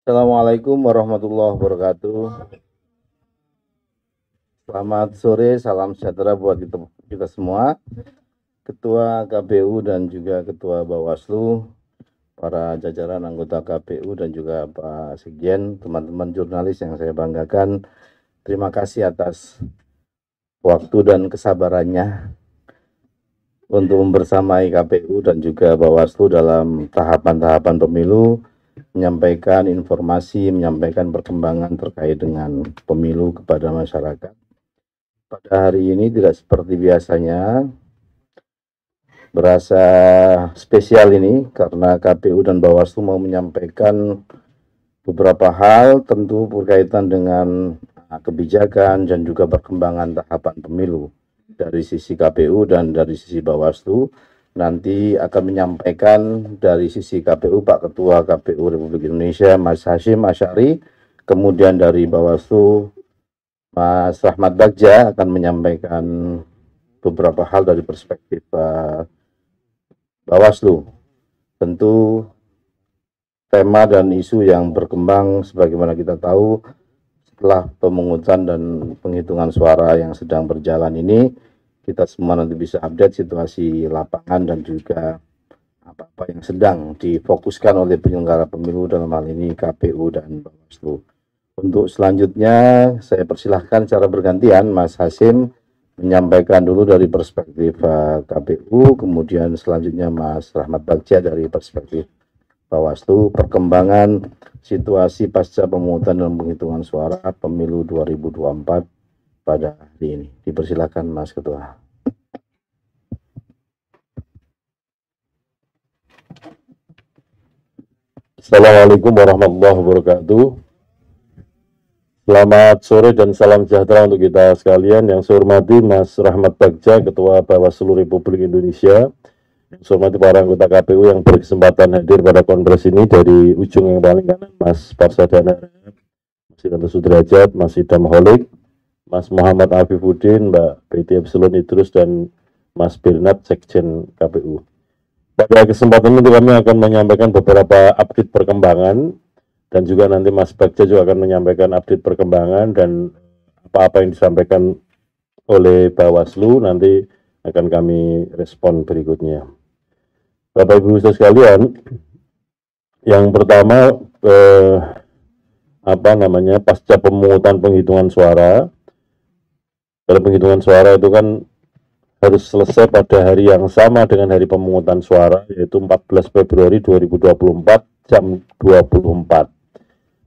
Assalamualaikum warahmatullahi wabarakatuh. Selamat sore, salam sejahtera buat kita semua. Ketua KPU dan juga Ketua Bawaslu, para jajaran anggota KPU dan juga Pak Sekjen, teman-teman jurnalis yang saya banggakan. Terima kasih atas waktu dan kesabarannya untuk membersamai KPU dan juga Bawaslu dalam tahapan-tahapan pemilu, menyampaikan informasi, menyampaikan perkembangan terkait dengan pemilu kepada masyarakat. Pada hari ini tidak seperti biasanya, berasa spesial ini karena KPU dan Bawaslu mau menyampaikan beberapa hal tentu berkaitan dengan kebijakan dan juga perkembangan tahapan pemilu. Dari sisi KPU dan dari sisi Bawaslu, nanti akan menyampaikan dari sisi KPU Pak Ketua KPU Republik Indonesia Mas Hasyim Asy'ari, kemudian dari Bawaslu Mas Rahmat Bagja akan menyampaikan beberapa hal dari perspektif Bawaslu. Tentu tema dan isu yang berkembang sebagaimana kita tahu setelah pemungutan dan penghitungan suara yang sedang berjalan ini, kita semua nanti bisa update situasi lapangan dan juga apa-apa yang sedang difokuskan oleh penyelenggara pemilu, dalam hal ini KPU dan Bawaslu. Untuk selanjutnya saya persilahkan secara bergantian Mas Hasyim menyampaikan dulu dari perspektif KPU, kemudian selanjutnya Mas Rahmat Bagja dari perspektif Bawaslu, perkembangan situasi pasca pemungutan dan penghitungan suara pemilu 2024 pada hari ini. Dipersilakan Mas Ketua. Assalamualaikum warahmatullahi wabarakatuh. Selamat sore dan salam sejahtera untuk kita sekalian. Yang saya hormati Mas Rahmat Bagja, Ketua Bawaslu Republik Indonesia. Yang saya hormati para anggota KPU yang berkesempatan hadir pada kongres ini. Dari ujung yang paling kanan, Mas Parsadana, Mas Idam Sudrajat, Mas Idam Holik, Mas Muhammad Afifuddin, Mbak PT Epsilon Idrus, dan Mas Bernard, Sekjen KPU. Pada kesempatan ini kami akan menyampaikan beberapa update perkembangan, dan juga nanti Mas Bagja juga akan menyampaikan update perkembangan dan apa-apa yang disampaikan oleh Bawaslu nanti akan kami respon berikutnya. Bapak Ibu sekalian, yang pertama pasca pemungutan penghitungan suara. Dalam penghitungan suara itu kan harus selesai pada hari yang sama dengan hari pemungutan suara, yaitu 14 Februari 2024 jam 24.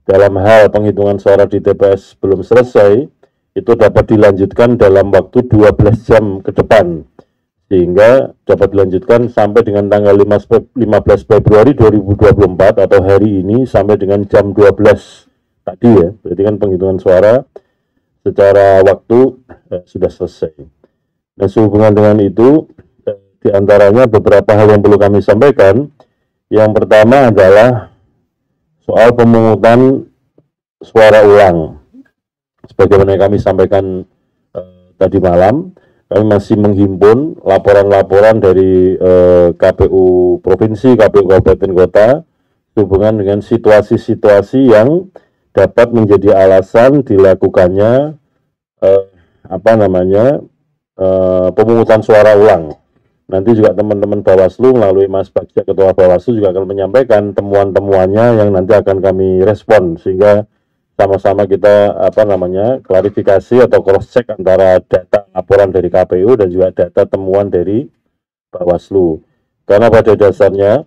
Dalam hal penghitungan suara di TPS belum selesai, itu dapat dilanjutkan dalam waktu 12 jam ke depan, sehingga dapat dilanjutkan sampai dengan tanggal 15 Februari 2024 atau hari ini sampai dengan jam 12 tadi ya. Berarti kan penghitungan suara secara waktu sudah selesai. Nah, sehubungan dengan itu, diantaranya beberapa hal yang perlu kami sampaikan. Yang pertama adalah soal pemungutan suara ulang. Sebagaimana kami sampaikan tadi malam, kami masih menghimpun laporan-laporan dari KPU Provinsi, KPU Kabupaten Kota, sehubungan dengan situasi-situasi yang dapat menjadi alasan dilakukannya pemungutan suara ulang. Nanti juga teman-teman Bawaslu melalui Mas Bagja, Ketua Bawaslu, juga akan menyampaikan temuan-temuannya yang nanti akan kami respon, sehingga sama-sama kita klarifikasi atau cross check antara data laporan dari KPU dan juga data temuan dari Bawaslu. Karena pada dasarnya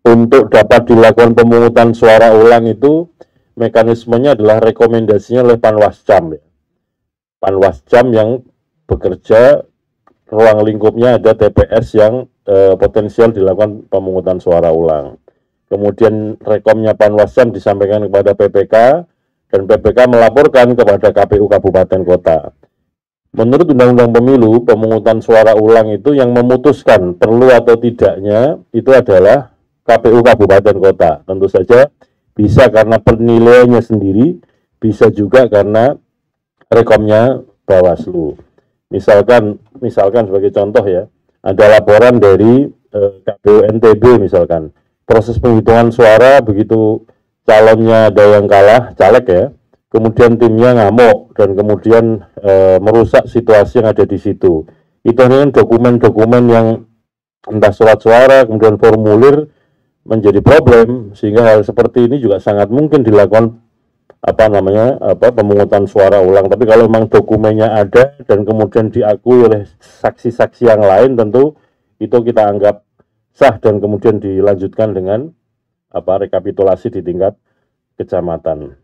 untuk dapat dilakukan pemungutan suara ulang itu mekanismenya adalah rekomendasinya oleh Panwascam ya. Panwascam yang bekerja, ruang lingkupnya ada TPS yang potensial dilakukan pemungutan suara ulang. Kemudian rekomnya Panwascam disampaikan kepada PPK, dan PPK melaporkan kepada KPU Kabupaten Kota. Menurut Undang-Undang Pemilu, pemungutan suara ulang itu yang memutuskan perlu atau tidaknya itu adalah KPU Kabupaten Kota. Tentu saja bisa karena penilaiannya sendiri, bisa juga karena rekomnya Bawaslu. Misalkan sebagai contoh ya, ada laporan dari KPU NTB misalkan, proses penghitungan suara begitu calonnya ada yang kalah, caleg ya, kemudian timnya ngamuk dan kemudian merusak situasi yang ada di situ. Itu hanya dokumen-dokumen yang entah surat suara, kemudian formulir menjadi problem, sehingga hal seperti ini juga sangat mungkin dilakukan pemungutan suara ulang. Tapi kalau memang dokumennya ada dan kemudian diakui oleh saksi-saksi yang lain, tentu itu kita anggap sah dan kemudian dilanjutkan dengan rekapitulasi di tingkat kecamatan.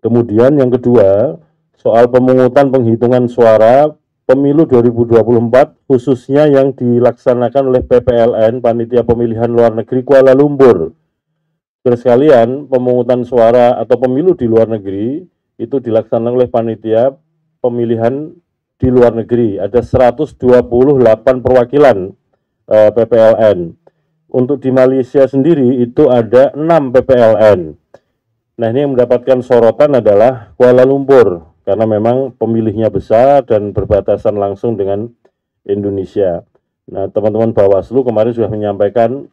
Kemudian yang kedua, soal pemungutan penghitungan suara pemilu 2024 khususnya yang dilaksanakan oleh PPLN, Panitia Pemilihan Luar Negeri Kuala Lumpur. Sekalian, pemungutan suara atau pemilu di luar negeri itu dilaksanakan oleh Panitia Pemilihan di luar negeri. Ada 128 perwakilan PPLN. Untuk di Malaysia sendiri itu ada 6 PPLN. Nah, ini yang mendapatkan sorotan adalah Kuala Lumpur, karena memang pemilihnya besar dan berbatasan langsung dengan Indonesia. Nah, teman-teman Bawaslu kemarin sudah menyampaikan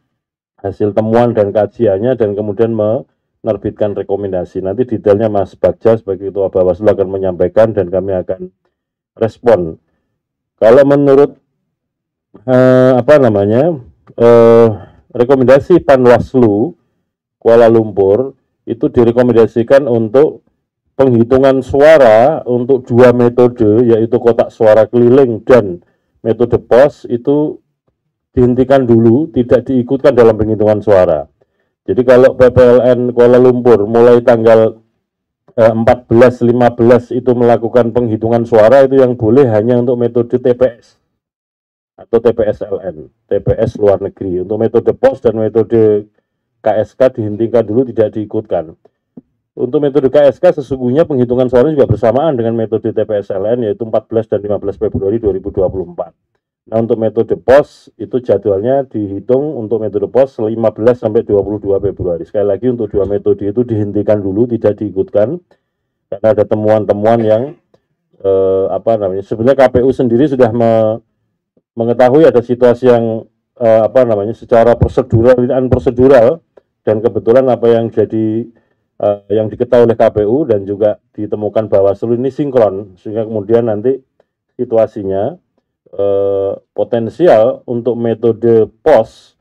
hasil temuan dan kajiannya dan kemudian menerbitkan rekomendasi. Nanti detailnya Mas Bagja sebagai Ketua Bawaslu akan menyampaikan dan kami akan respon. Kalau menurut rekomendasi Panwaslu Kuala Lumpur itu direkomendasikan untuk penghitungan suara untuk 2 metode, yaitu kotak suara keliling dan metode pos, itu dihentikan dulu, tidak diikutkan dalam penghitungan suara. Jadi kalau PPLN Kuala Lumpur mulai tanggal 14-15 itu melakukan penghitungan suara, itu yang boleh hanya untuk metode TPS atau TPSLN, TPS luar negeri. Untuk metode pos dan metode KSK dihentikan dulu, tidak diikutkan. Untuk metode KSK sesungguhnya penghitungan suara juga bersamaan dengan metode TPSLN, yaitu 14 dan 15 Februari 2024. Nah, untuk metode pos itu jadwalnya dihitung untuk metode pos 15 sampai 22 Februari. Sekali lagi untuk 2 metode itu dihentikan dulu, tidak diikutkan karena ada temuan-temuan yang sebenarnya KPU sendiri sudah mengetahui ada situasi yang secara prosedural dan kebetulan apa yang jadi yang diketahui oleh KPU dan juga ditemukan Bawaslu ini sinkron, sehingga kemudian nanti situasinya potensial untuk metode pos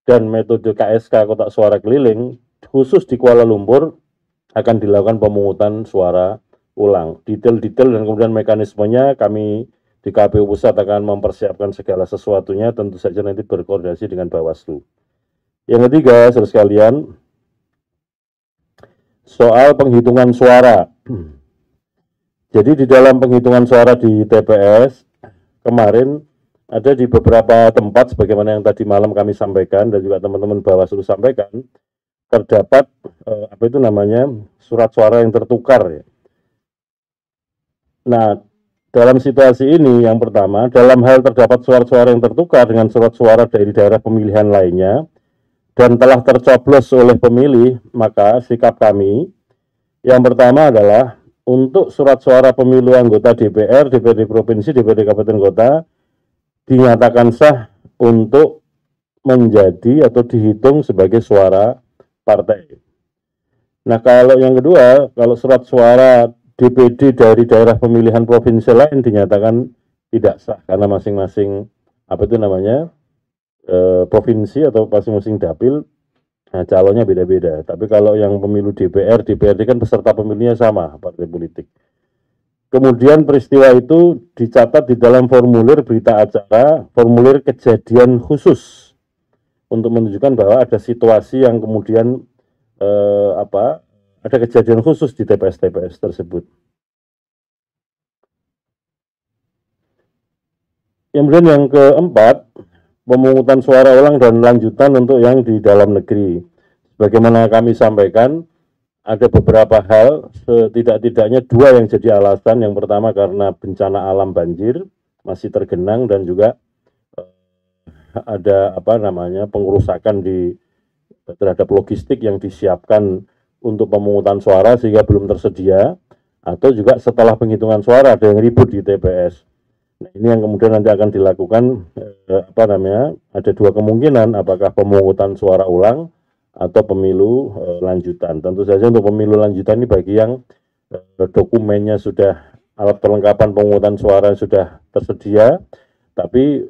dan metode KSK kotak suara keliling khusus di Kuala Lumpur akan dilakukan pemungutan suara ulang. Detail-detail dan kemudian mekanismenya kami di KPU Pusat akan mempersiapkan segala sesuatunya, tentu saja nanti berkoordinasi dengan Bawaslu. Yang ketiga, saudara sekalian, soal penghitungan suara. Jadi di dalam penghitungan suara di TPS kemarin ada di beberapa tempat sebagaimana yang tadi malam kami sampaikan dan juga teman-teman Bawaslu sampaikan, terdapat surat suara yang tertukar ya. Nah, dalam situasi ini yang pertama, dalam hal terdapat surat suara yang tertukar dengan surat suara dari daerah pemilihan lainnya dan telah tercoblos oleh pemilih, maka sikap kami yang pertama adalah untuk surat suara pemilu anggota DPR, DPRD Provinsi, DPRD Kabupaten Kota dinyatakan sah untuk menjadi atau dihitung sebagai suara partai. Nah, kalau yang kedua, kalau surat suara DPD dari daerah pemilihan provinsi lain dinyatakan tidak sah karena masing-masing provinsi atau masing-masing dapil calonnya beda-beda. Tapi kalau yang pemilu DPR, DPRD kan peserta pemilunya sama, partai politik. Kemudian peristiwa itu dicatat di dalam formulir berita acara, formulir kejadian khusus untuk menunjukkan bahwa ada situasi yang kemudian ada kejadian khusus di TPS-TPS tersebut. Kemudian yang keempat, pemungutan suara ulang dan lanjutan untuk yang di dalam negeri. Bagaimana kami sampaikan, ada beberapa hal, setidak-tidaknya 2 yang jadi alasan. Yang pertama karena bencana alam banjir masih tergenang dan juga ada pengerusakan terhadap logistik yang disiapkan untuk pemungutan suara sehingga belum tersedia, atau juga setelah penghitungan suara ada yang ribut di TPS. Nah, ini yang kemudian nanti akan dilakukan ada dua kemungkinan, apakah pemungutan suara ulang atau pemilu lanjutan. Tentu saja untuk pemilu lanjutan ini bagi yang dokumennya sudah, alat perlengkapan pemungutan suara sudah tersedia, tapi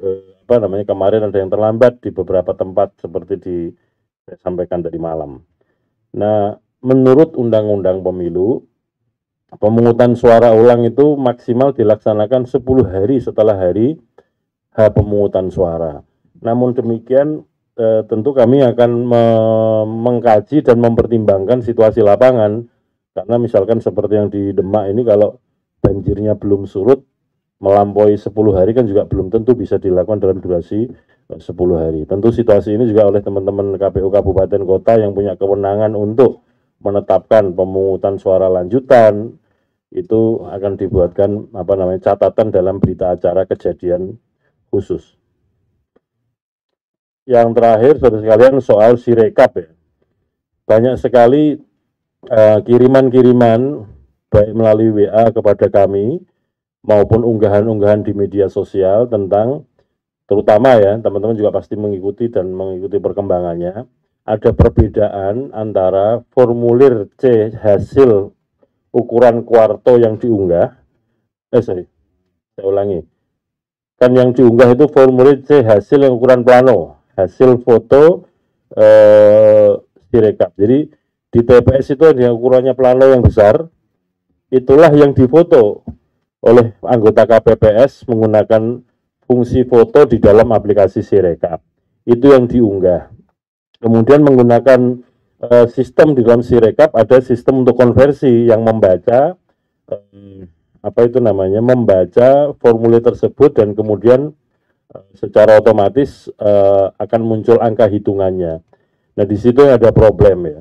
kemarin ada yang terlambat di beberapa tempat seperti saya sampaikan tadi malam. Nah, menurut Undang-Undang Pemilu, pemungutan suara ulang itu maksimal dilaksanakan 10 hari setelah hari H pemungutan suara. Namun demikian tentu kami akan mengkaji dan mempertimbangkan situasi lapangan, karena misalkan seperti yang di Demak ini, kalau banjirnya belum surut melampaui 10 hari kan juga belum tentu bisa dilakukan dalam durasi 10 hari. Tentu situasi ini juga oleh teman-teman KPU Kabupaten Kota yang punya kewenangan untuk menetapkan pemungutan suara lanjutan, itu akan dibuatkan catatan dalam berita acara kejadian khusus. Yang terakhir, saudara sekalian, soal Sirekap ya. Banyak sekali kiriman-kiriman baik melalui WA kepada kami maupun unggahan-unggahan di media sosial tentang, terutama ya, teman-teman juga pasti mengikuti perkembangannya, ada perbedaan antara formulir C hasil ukuran kuarto yang diunggah, saya ulangi, kan yang diunggah itu formulir C hasil yang ukuran plano, hasil foto Sirekap. Jadi di TPS itu ada ukurannya plano yang besar, itulah yang difoto oleh anggota KPPS menggunakan fungsi foto di dalam aplikasi Sirekap. Itu yang diunggah. Kemudian menggunakan sistem di dalam Sirekap, ada sistem untuk konversi yang membaca membaca formulir tersebut, dan kemudian secara otomatis akan muncul angka hitungannya. Nah, di situ ada problem ya.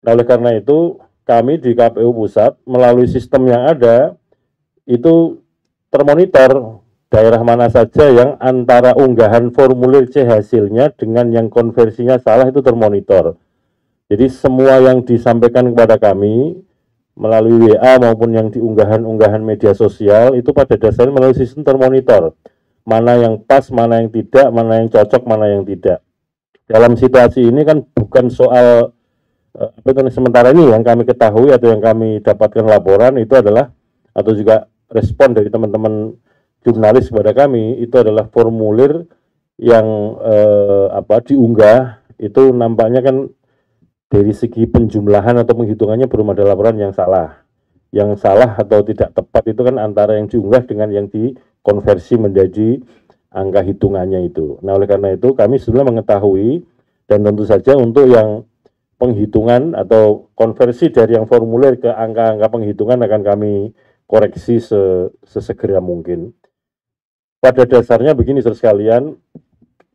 Nah, oleh karena itu kami di KPU Pusat melalui sistem yang ada itu termonitor daerah mana saja yang antara unggahan formulir C hasilnya dengan yang konversinya salah, itu termonitor. Jadi semua yang disampaikan kepada kami melalui WA maupun yang diunggahan-unggahan media sosial itu pada dasarnya melalui sistem termonitor. Mana yang pas, mana yang tidak, mana yang cocok, mana yang tidak. Dalam situasi ini kan bukan soal sementara ini yang kami ketahui atau yang kami dapatkan laporan itu adalah, atau juga respon dari teman-teman jurnalis kepada kami, itu adalah formulir yang diunggah itu nampaknya kan dari segi penjumlahan atau penghitungannya belum ada laporan yang salah. Yang salah atau tidak tepat itu kan antara yang diunggah dengan yang dikonversi menjadi angka hitungannya itu. Nah, oleh karena itu kami sudah mengetahui, dan tentu saja untuk yang penghitungan atau konversi dari yang formulir ke angka-angka penghitungan akan kami koreksi sesegera mungkin. Pada dasarnya begini, saudara sekalian,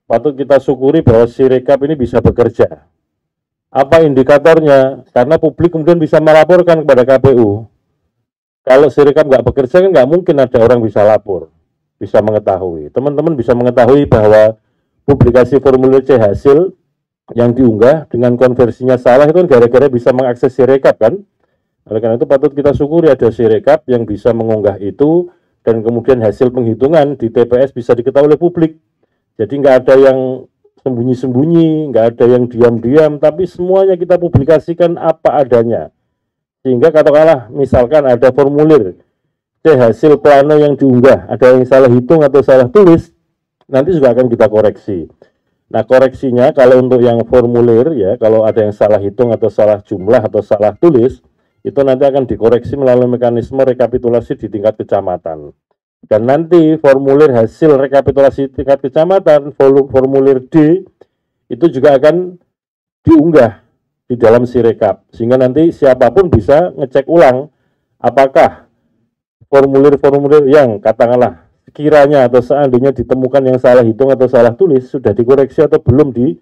patut kita syukuri bahwa Sirekap ini bisa bekerja. Apa indikatornya? Karena publik kemudian bisa melaporkan kepada KPU. Kalau Sirekap nggak bekerja kan nggak mungkin ada orang bisa lapor, bisa mengetahui. Teman-teman bisa mengetahui bahwa publikasi formulir C hasil yang diunggah dengan konversinya salah itu kan gara-gara bisa mengakses Sirekap kan. Oleh karena itu patut kita syukuri ada Sirekap yang bisa mengunggah itu, dan kemudian hasil penghitungan di TPS bisa diketahui oleh publik. Jadi nggak ada yang sembunyi-sembunyi, nggak ada yang diam-diam, tapi semuanya kita publikasikan apa adanya. Sehingga katakanlah misalkan ada formulir C hasil plano yang diunggah, ada yang salah hitung atau salah tulis, nanti juga akan kita koreksi. Nah, koreksinya kalau untuk yang formulir ya, kalau ada yang salah hitung atau salah jumlah atau salah tulis, itu nanti akan dikoreksi melalui mekanisme rekapitulasi di tingkat kecamatan. Dan nanti formulir hasil rekapitulasi tingkat kecamatan, formulir D, itu juga akan diunggah di dalam Sirekap. Sehingga nanti siapapun bisa ngecek ulang apakah formulir-formulir yang katakanlah sekiranya atau seandainya ditemukan yang salah hitung atau salah tulis sudah dikoreksi atau belum di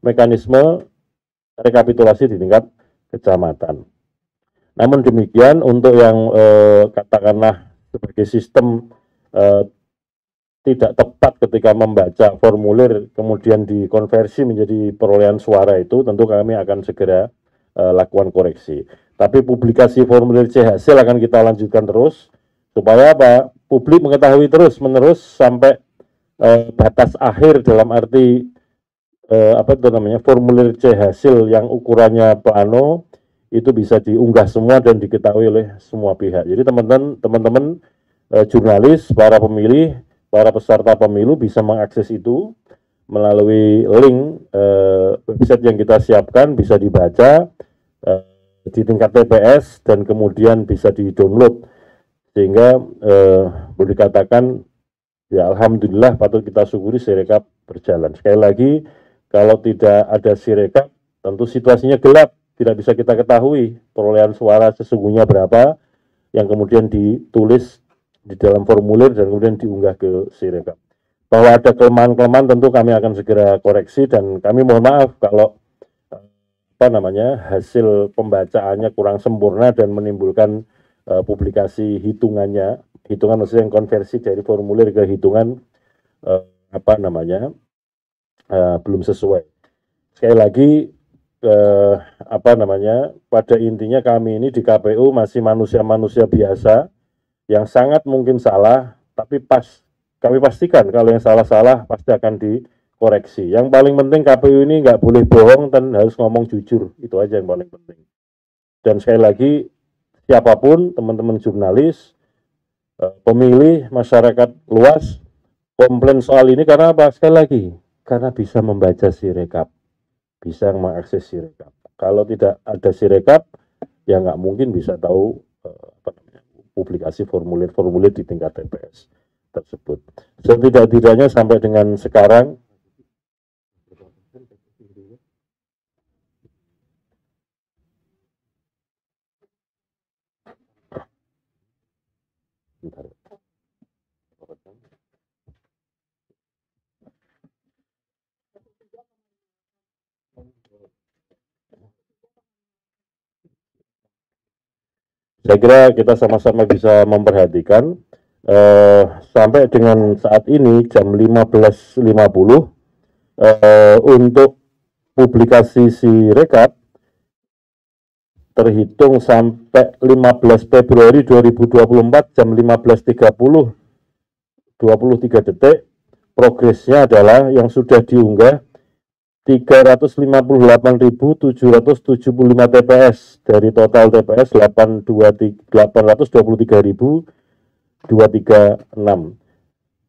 mekanisme rekapitulasi di tingkat kecamatan. Namun demikian untuk yang katakanlah sebagai sistem tidak tepat ketika membaca formulir kemudian dikonversi menjadi perolehan suara, itu tentu kami akan segera lakukan koreksi. Tapi publikasi formulir C hasil akan kita lanjutkan terus supaya apa? publik mengetahui terus-menerus sampai batas akhir, dalam arti formulir C hasil yang ukurannya plano itu bisa diunggah semua dan diketahui oleh semua pihak. Jadi teman-teman jurnalis, para pemilih, para peserta pemilu bisa mengakses itu melalui link website yang kita siapkan, bisa dibaca di tingkat TPS dan kemudian bisa di-download, sehingga boleh dikatakan ya alhamdulillah patut kita syukuri Sirekap berjalan. Sekali lagi, kalau tidak ada Sirekap tentu situasinya gelap, tidak bisa kita ketahui perolehan suara sesungguhnya berapa yang kemudian ditulis di dalam formulir dan kemudian diunggah ke Sirekap. Bahwa ada kelemahan-kelemahan tentu kami akan segera koreksi, dan kami mohon maaf kalau hasil pembacaannya kurang sempurna dan menimbulkan publikasi hitungan maksudnya yang konversi dari formulir ke hitungan belum sesuai. Sekali lagi pada intinya kami ini di KPU masih manusia-manusia biasa yang sangat mungkin salah, tapi kami pastikan kalau yang salah-salah pasti akan dikoreksi. Yang paling penting KPU ini nggak boleh bohong dan harus ngomong jujur, itu aja yang paling penting. Dan sekali lagi, siapapun, teman-teman jurnalis, pemilih, masyarakat luas, komplain soal ini karena apa? Sekali lagi, karena bisa membaca Sirekap, bisa mengakses Sirekap. Kalau tidak ada Sirekap, ya nggak mungkin bisa tahu publikasi formulir-formulir di tingkat TPS tersebut. Setidak-tidaknya sampai dengan sekarang saya kira kita sama-sama bisa memperhatikan sampai dengan saat ini jam 15.50 untuk publikasi Sirekap terhitung sampai 15 Februari 2024 jam 15.30 23 detik, progresnya adalah yang sudah diunggah 358.775 TPS dari total TPS 823.236.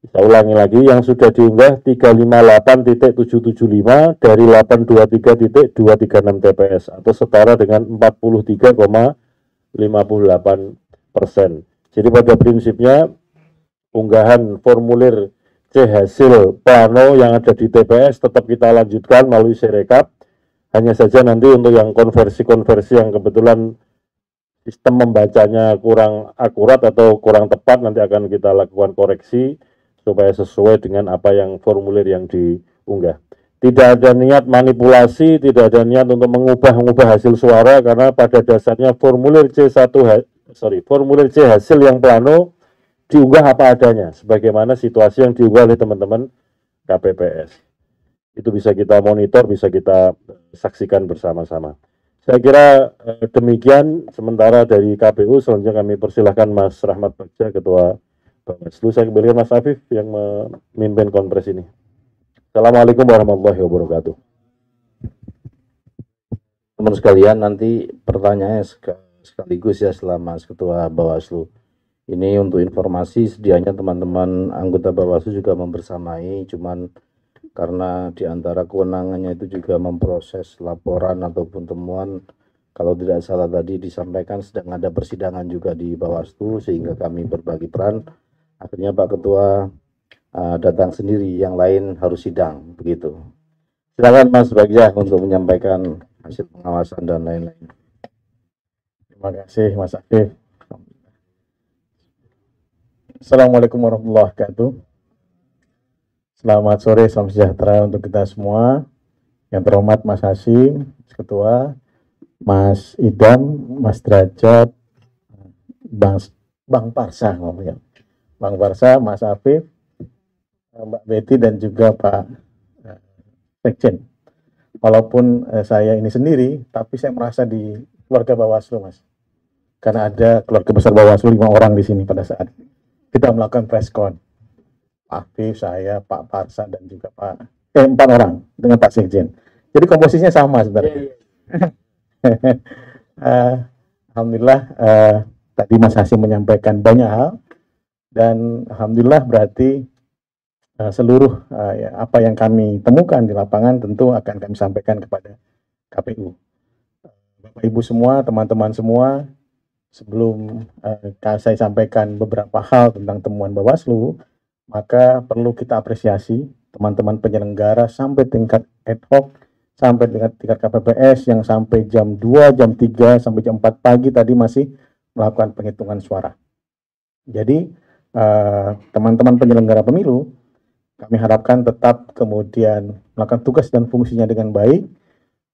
Saya ulangi lagi, yang sudah diunggah 358.775 dari 823.236 TPS atau setara dengan 43,58%. Jadi pada prinsipnya unggahan formulir C hasil plano yang ada di TPS tetap kita lanjutkan melalui Sirekap. Hanya saja nanti untuk yang konversi-konversi yang kebetulan sistem membacanya kurang akurat atau kurang tepat, nanti akan kita lakukan koreksi supaya sesuai dengan apa yang formulir yang diunggah. Tidak ada niat manipulasi, tidak ada niat untuk mengubah hasil suara, karena pada dasarnya formulir C hasil yang plano diunggah apa adanya, sebagaimana situasi yang diunggah oleh teman-teman KPPS. Itu bisa kita monitor, bisa kita saksikan bersama-sama. Saya kira demikian sementara dari KPU. Selanjutnya kami persilahkan Mas Rahmat Bagja, Ketua Bawaslu. Saya kembali Mas Afif yang memimpin konferensi ini. Assalamualaikum warahmatullahi wabarakatuh. Teman sekalian, nanti pertanyaannya sekaligus ya setelah Mas Ketua Bawaslu. Ini untuk informasi, sedianya teman-teman anggota Bawaslu juga membersamai, cuman karena di antara kewenangannya itu juga memproses laporan ataupun temuan, kalau tidak salah tadi disampaikan sedang ada persidangan juga di Bawaslu, sehingga kami berbagi peran. Akhirnya Pak Ketua datang sendiri, yang lain harus sidang, begitu. Silakan Mas Bagja untuk menyampaikan hasil pengawasan dan lain-lain. Terima kasih Mas Afif. Assalamualaikum warahmatullahi wabarakatuh. Selamat sore, salam sejahtera untuk kita semua. Yang terhormat Mas Hasim, Mas Ketua, Mas Idam, Mas Derajat, Bang Parsa, Bang Parsa, Mas Afif, Mbak Betty, dan juga Pak Sekjen. Walaupun saya ini sendiri, tapi saya merasa di keluarga Bawaslu, Mas. Karena ada keluarga besar Bawaslu 5 orang di sini pada saat kita melakukan preskon. Pak Afif, saya, Pak Parsa, dan juga empat orang dengan Pak Sekjen. Jadi komposisinya sama sebenarnya. Alhamdulillah tadi Mas Hasim menyampaikan banyak hal, dan alhamdulillah berarti seluruh apa yang kami temukan di lapangan tentu akan kami sampaikan kepada KPU. Bapak Ibu semua, teman-teman semua, sebelum saya sampaikan beberapa hal tentang temuan Bawaslu, maka perlu kita apresiasi teman-teman penyelenggara sampai tingkat ad hoc, sampai tingkat KPPS yang sampai jam 2, jam 3, sampai jam 4 pagi tadi masih melakukan penghitungan suara. Jadi teman-teman penyelenggara pemilu, kami harapkan tetap kemudian melakukan tugas dan fungsinya dengan baik.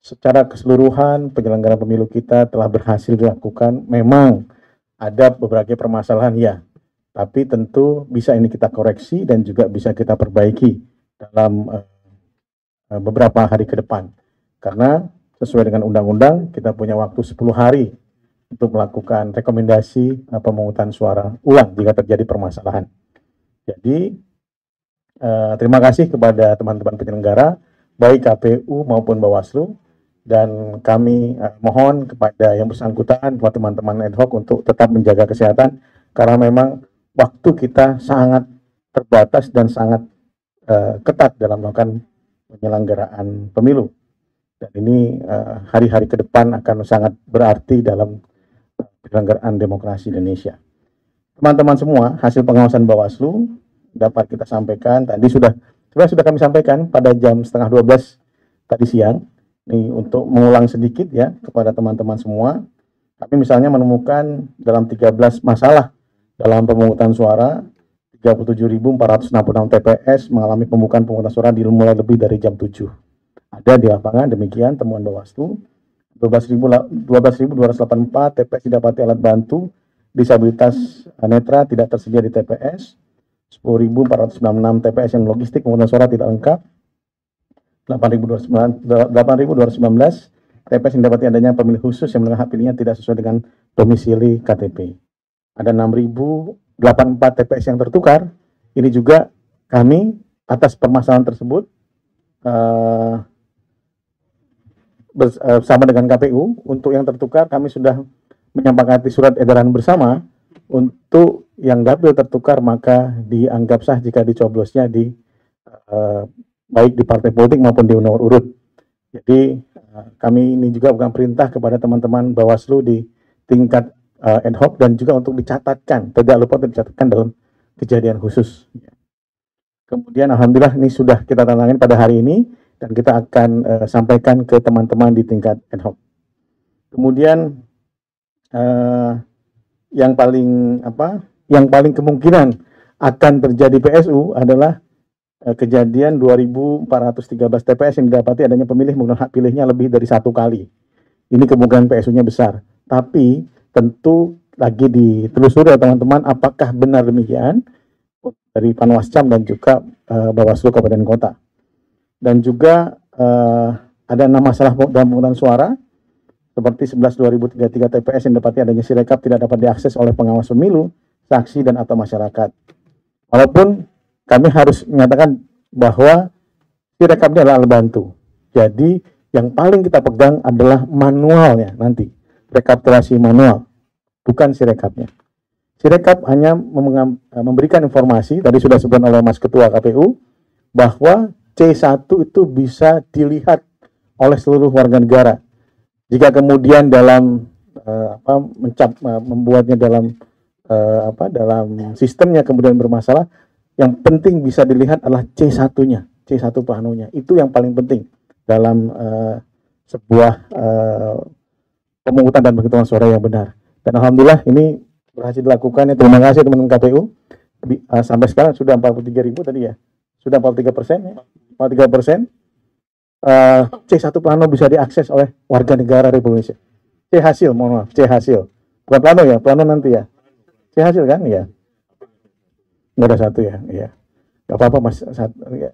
Secara keseluruhan penyelenggara pemilu kita telah berhasil dilakukan. Memang ada beberapa permasalahan ya, tapi tentu bisa ini kita koreksi dan juga bisa kita perbaiki dalam beberapa hari ke depan. Karena sesuai dengan undang-undang kita punya waktu 10 hari untuk melakukan rekomendasi pemungutan suara ulang jika terjadi permasalahan. Jadi terima kasih kepada teman-teman penyelenggara, baik KPU maupun Bawaslu, dan kami mohon kepada yang bersangkutan, buat teman-teman ad hoc untuk tetap menjaga kesehatan, karena memang waktu kita sangat terbatas dan sangat ketat dalam melakukan penyelenggaraan pemilu. Dan ini hari-hari ke depan akan sangat berarti dalam penyelenggaraan demokrasi Indonesia. Teman-teman semua, hasil pengawasan Bawaslu dapat kita sampaikan, tadi sudah kami sampaikan pada jam 11:30 tadi siang. Ini untuk mengulang sedikit ya kepada teman-teman semua. Kami misalnya menemukan dalam 13 masalah dalam pemungutan suara, 37.466 TPS mengalami pembukaan pemungutan suara dimulai lebih dari jam 7. Ada di lapangan, demikian temuan Bawaslu. 12.284 TPS didapati alat bantu disabilitas netra tidak tersedia di TPS. 10.496 TPS yang logistik pemungutan suara tidak lengkap. 8.219 TPS yang didapati adanya pemilih khusus yang menengah hak pilihnya tidak sesuai dengan domisili KTP. Ada 6.084 TPS yang tertukar. Ini juga kami atas permasalahan tersebut bersama dengan KPU, untuk yang tertukar kami sudah menyepakati surat edaran bersama. Untuk yang dapil tertukar maka dianggap sah jika dicoblosnya di baik di partai politik maupun di nomor urut. Jadi kami ini juga bukan perintah kepada teman-teman Bawaslu di tingkat ad hoc, dan juga untuk dicatatkan, tidak lupa untuk dicatatkan dalam kejadian khusus. Kemudian alhamdulillah ini sudah kita tantangin pada hari ini, dan kita akan sampaikan ke teman-teman di tingkat ad hoc. Kemudian yang paling kemungkinan akan terjadi PSU adalah kejadian 2.413 TPS yang didapati adanya pemilih menggunakan hak pilihnya lebih dari 1 kali. Ini kemungkinan PSU-nya besar. Tapi tentu lagi ditelusuri ya teman-teman, apakah benar demikian dari Panwascam dan juga Bawaslu Kabupaten Kota. Dan juga ada 6 masalah dalam pemungutan suara, seperti 11.2033 TPS yang dapati adanya sirekap tidak dapat diakses oleh pengawas pemilu, saksi, dan atau masyarakat. Walaupun kami harus menyatakan bahwa sirekapnya adalah alat bantu. Jadi yang paling kita pegang adalah manualnya nanti, rekapitulasi manual, bukan sirekapnya. Sirekap hanya memberikan informasi, tadi sudah disebutkan oleh Mas Ketua KPU, bahwa C1 itu bisa dilihat oleh seluruh warga negara. Jika kemudian dalam membuatnya dalam sistemnya kemudian bermasalah, yang penting bisa dilihat adalah C1-nya, C1 planonya. Itu yang paling penting dalam sebuah pemungutan dan penghitungan suara yang benar. Dan alhamdulillah ini berhasil dilakukan. Terima kasih teman-teman KPU. Sampai sekarang sudah 43.000 tadi ya. Sudah 43%, ya. 43%. C1 plano bisa diakses oleh warga negara Republik Indonesia. C hasil, mohon maaf, C hasil. Bukan plano ya, plano nanti ya. C hasil kan ya. Nggak ada satu ya, iya. Nggak apa-apa mas. Ya.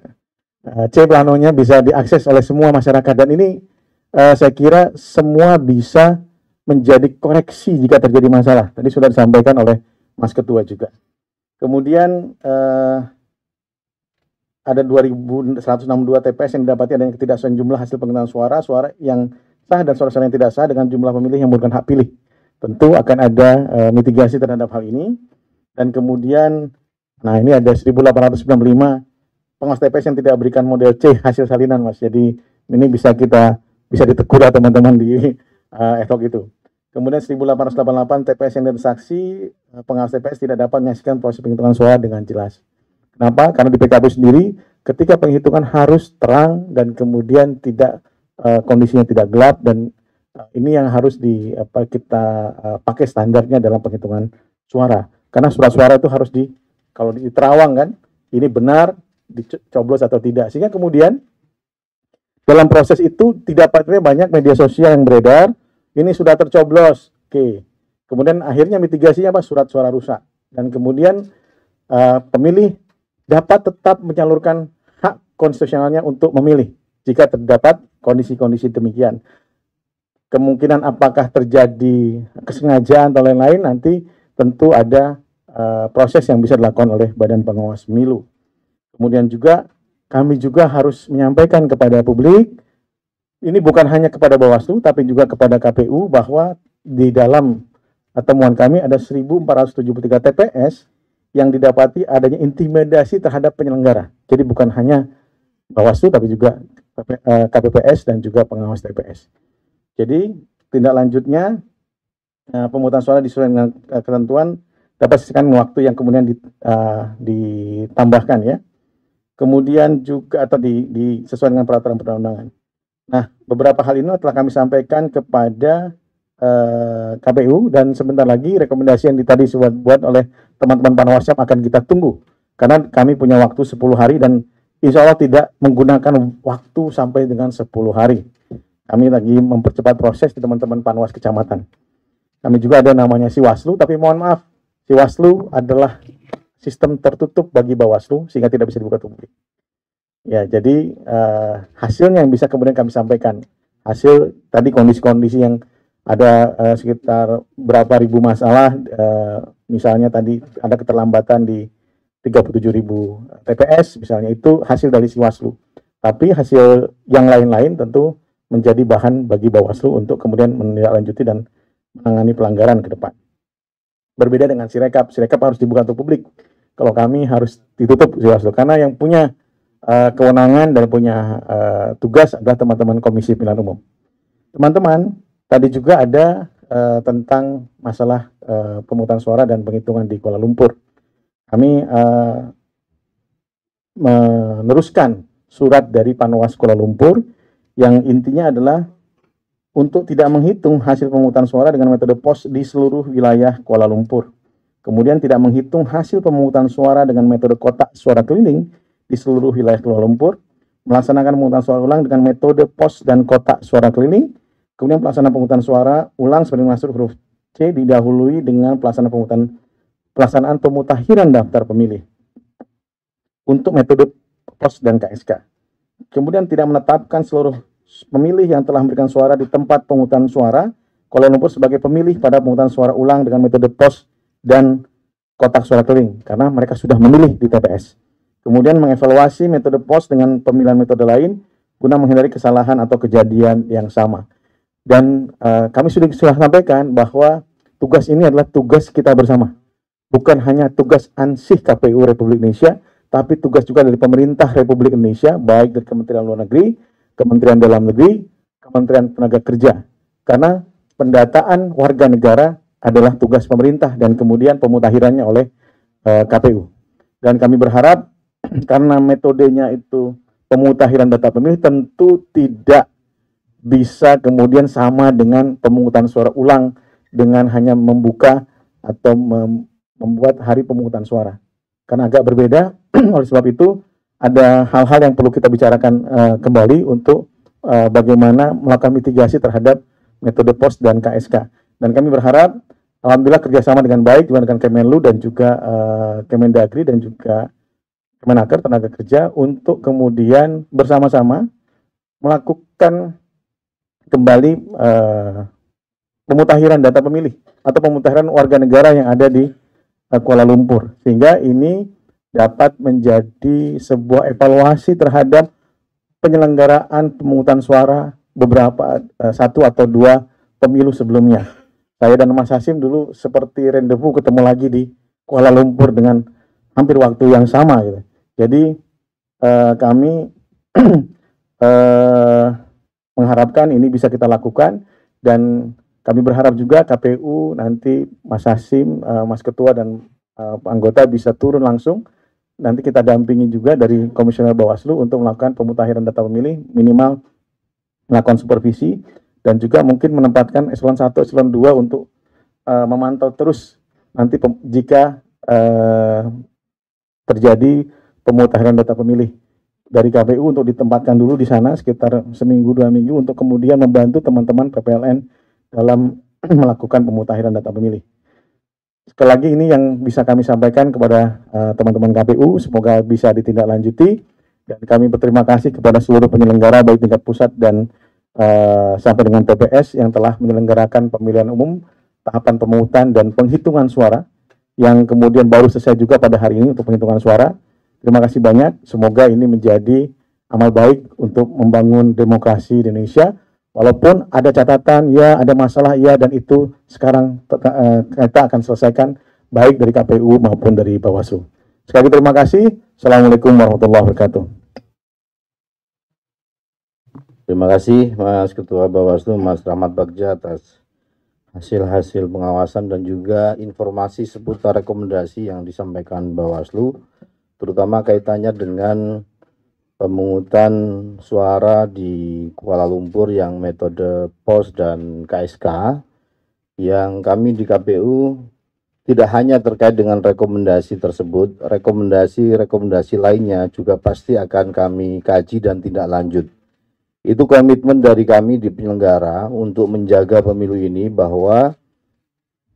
C planonya bisa diakses oleh semua masyarakat, dan ini saya kira semua bisa menjadi koreksi jika terjadi masalah. Tadi sudah disampaikan oleh Mas Ketua juga. Kemudian ada 2.162 TPS yang didapati adanya ketidaksesuaian jumlah hasil penghitungan suara, suara yang sah dan suara-suara yang tidak sah dengan jumlah pemilih yang merupakan hak pilih. Tentu akan ada mitigasi terhadap hal ini. Dan kemudian, nah ini ada 1.895 pengawas TPS yang tidak berikan model C hasil salinan, Mas. Jadi ini bisa ditegur teman-teman di ESOK itu. Kemudian 1.888 TPS yang dari saksi pengawas TPS tidak dapat menyaksikan proses penghitungan suara dengan jelas. Kenapa? Karena di PKPU sendiri ketika penghitungan harus terang dan kemudian tidak kondisinya tidak gelap, dan ini yang harus kita pakai standarnya dalam penghitungan suara. Karena surat suara itu harus kalau di terawang kan, ini benar dicoblos atau tidak. Sehingga kemudian dalam proses itu tidak banyak media sosial yang beredar, ini sudah tercoblos. Oke. Kemudian akhirnya mitigasinya apa? Surat suara rusak. Dan kemudian pemilih dapat tetap menyalurkan hak konstitusionalnya untuk memilih jika terdapat kondisi-kondisi demikian. Kemungkinan apakah terjadi kesengajaan atau lain-lain nanti tentu ada proses yang bisa dilakukan oleh Badan Pengawas Pemilu. Kemudian juga kami juga harus menyampaikan kepada publik, ini bukan hanya kepada Bawaslu tapi juga kepada KPU, bahwa di dalam temuan kami ada 1.473 TPS yang didapati adanya intimidasi terhadap penyelenggara. Jadi bukan hanya Bawaslu tapi juga KPPS dan juga pengawas TPS. Jadi tindak lanjutnya pemungutan suara disesuaikan dengan ketentuan dapat disesuaikan waktu yang kemudian ditambahkan ya. Kemudian juga atau disesuaikan dengan peraturan perundang-undangan. Nah, beberapa hal ini telah kami sampaikan kepada KPU, dan sebentar lagi rekomendasi yang tadi dibuat oleh teman-teman Panwascam akan kita tunggu. Karena kami punya waktu 10 hari dan insya Allah tidak menggunakan waktu sampai dengan 10 hari. Kami lagi mempercepat proses di teman-teman Panwas Kecamatan. Kami juga ada namanya Siwaslu, tapi mohon maaf, Siwaslu adalah sistem tertutup bagi Bawaslu sehingga tidak bisa dibuka publik. Ya, jadi hasilnya yang bisa kemudian kami sampaikan. Hasil tadi kondisi-kondisi yang ada sekitar berapa ribu masalah, misalnya tadi ada keterlambatan di 37.000 TPS, misalnya itu hasil dari Siwaslu. Tapi hasil yang lain-lain tentu menjadi bahan bagi Bawaslu untuk kemudian menindaklanjuti dan menangani pelanggaran ke depan. Berbeda dengan Sirekap harus dibuka untuk publik. Kalau kami harus ditutup Siwaslu, karena yang punya kewenangan dan punya tugas adalah teman-teman Komisi Pemilihan Umum. Teman-teman, tadi juga ada tentang masalah pemungutan suara dan penghitungan di Kuala Lumpur. Kami meneruskan surat dari Panwas Kuala Lumpur yang intinya adalah untuk tidak menghitung hasil pemungutan suara dengan metode pos di seluruh wilayah Kuala Lumpur. Kemudian tidak menghitung hasil pemungutan suara dengan metode kotak suara keliling di seluruh wilayah Kuala Lumpur. Melaksanakan pemungutan suara ulang dengan metode pos dan kotak suara keliling. Kemudian pelaksanaan pemungutan suara ulang seperti masuk huruf C didahului dengan pelaksanaan pemutakhiran daftar pemilih untuk metode pos dan KSK. Kemudian tidak menetapkan seluruh pemilih yang telah memberikan suara di tempat pemungutan suara Kuala Lumpur sebagai pemilih pada pemungutan suara ulang dengan metode pos dan kotak suara keliling karena mereka sudah memilih di TPS. Kemudian mengevaluasi metode pos dengan pemilihan metode lain guna menghindari kesalahan atau kejadian yang sama. Dan kami sudah sampaikan bahwa tugas ini adalah tugas kita bersama. Bukan hanya tugas ansih KPU Republik Indonesia, tapi tugas juga dari pemerintah Republik Indonesia, baik dari Kementerian Luar Negeri, Kementerian Dalam Negeri, Kementerian Tenaga Kerja. Karena pendataan warga negara adalah tugas pemerintah dan kemudian pemutakhirannya oleh KPU. Dan kami berharap karena metodenya itu pemutakhiran data pemilih tentu tidak bisa kemudian sama dengan pemungutan suara ulang dengan hanya membuka atau membuat hari pemungutan suara. Karena agak berbeda, oleh sebab itu ada hal-hal yang perlu kita bicarakan kembali untuk bagaimana melakukan mitigasi terhadap metode pos dan KSK. Dan kami berharap, alhamdulillah kerjasama dengan baik dengan Kemenlu dan juga Kemendagri dan juga Kemenaker Tenaga Kerja untuk kemudian bersama-sama melakukan kembali pemutakhiran data pemilih atau pemutakhiran warga negara yang ada di Kuala Lumpur, sehingga ini dapat menjadi sebuah evaluasi terhadap penyelenggaraan pemungutan suara beberapa satu atau dua pemilu sebelumnya. Saya dan Mas Hasim dulu seperti rendezvous ketemu lagi di Kuala Lumpur dengan hampir waktu yang sama gitu. Jadi kami mengharapkan ini bisa kita lakukan, dan kami berharap juga KPU nanti Mas Hasim, Mas Ketua dan anggota bisa turun langsung. Nanti kita dampingi juga dari Komisioner Bawaslu untuk melakukan pemutahiran data pemilih, minimal melakukan supervisi, dan juga mungkin menempatkan eselon 1, eselon 2 untuk memantau terus nanti jika terjadi pemutahiran data pemilih dari KPU, untuk ditempatkan dulu di sana sekitar seminggu 2 minggu untuk kemudian membantu teman-teman PPLN dalam melakukan pemutahiran data pemilih. Sekali lagi ini yang bisa kami sampaikan kepada teman-teman KPU, semoga bisa ditindaklanjuti, dan kami berterima kasih kepada seluruh penyelenggara baik tingkat pusat dan sampai dengan TPS yang telah menyelenggarakan pemilihan umum, tahapan pemungutan dan penghitungan suara yang kemudian baru selesai juga pada hari ini untuk penghitungan suara. Terima kasih banyak, semoga ini menjadi amal baik untuk membangun demokrasi di Indonesia. Walaupun ada catatan, ya ada masalah, ya, dan itu sekarang kita akan selesaikan baik dari KPU maupun dari Bawaslu. Sekali lagi terima kasih. Assalamualaikum warahmatullahi wabarakatuh. Terima kasih Mas Ketua Bawaslu, Mas Rahmat Bagja, atas hasil-hasil pengawasan dan juga informasi seputar rekomendasi yang disampaikan Bawaslu, terutama kaitannya dengan pemungutan suara di Kuala Lumpur yang metode POS dan KSK, yang kami di KPU tidak hanya terkait dengan rekomendasi tersebut, rekomendasi lainnya juga pasti akan kami kaji dan tindak lanjut. Itu komitmen dari kami di penyelenggara untuk menjaga pemilu ini, bahwa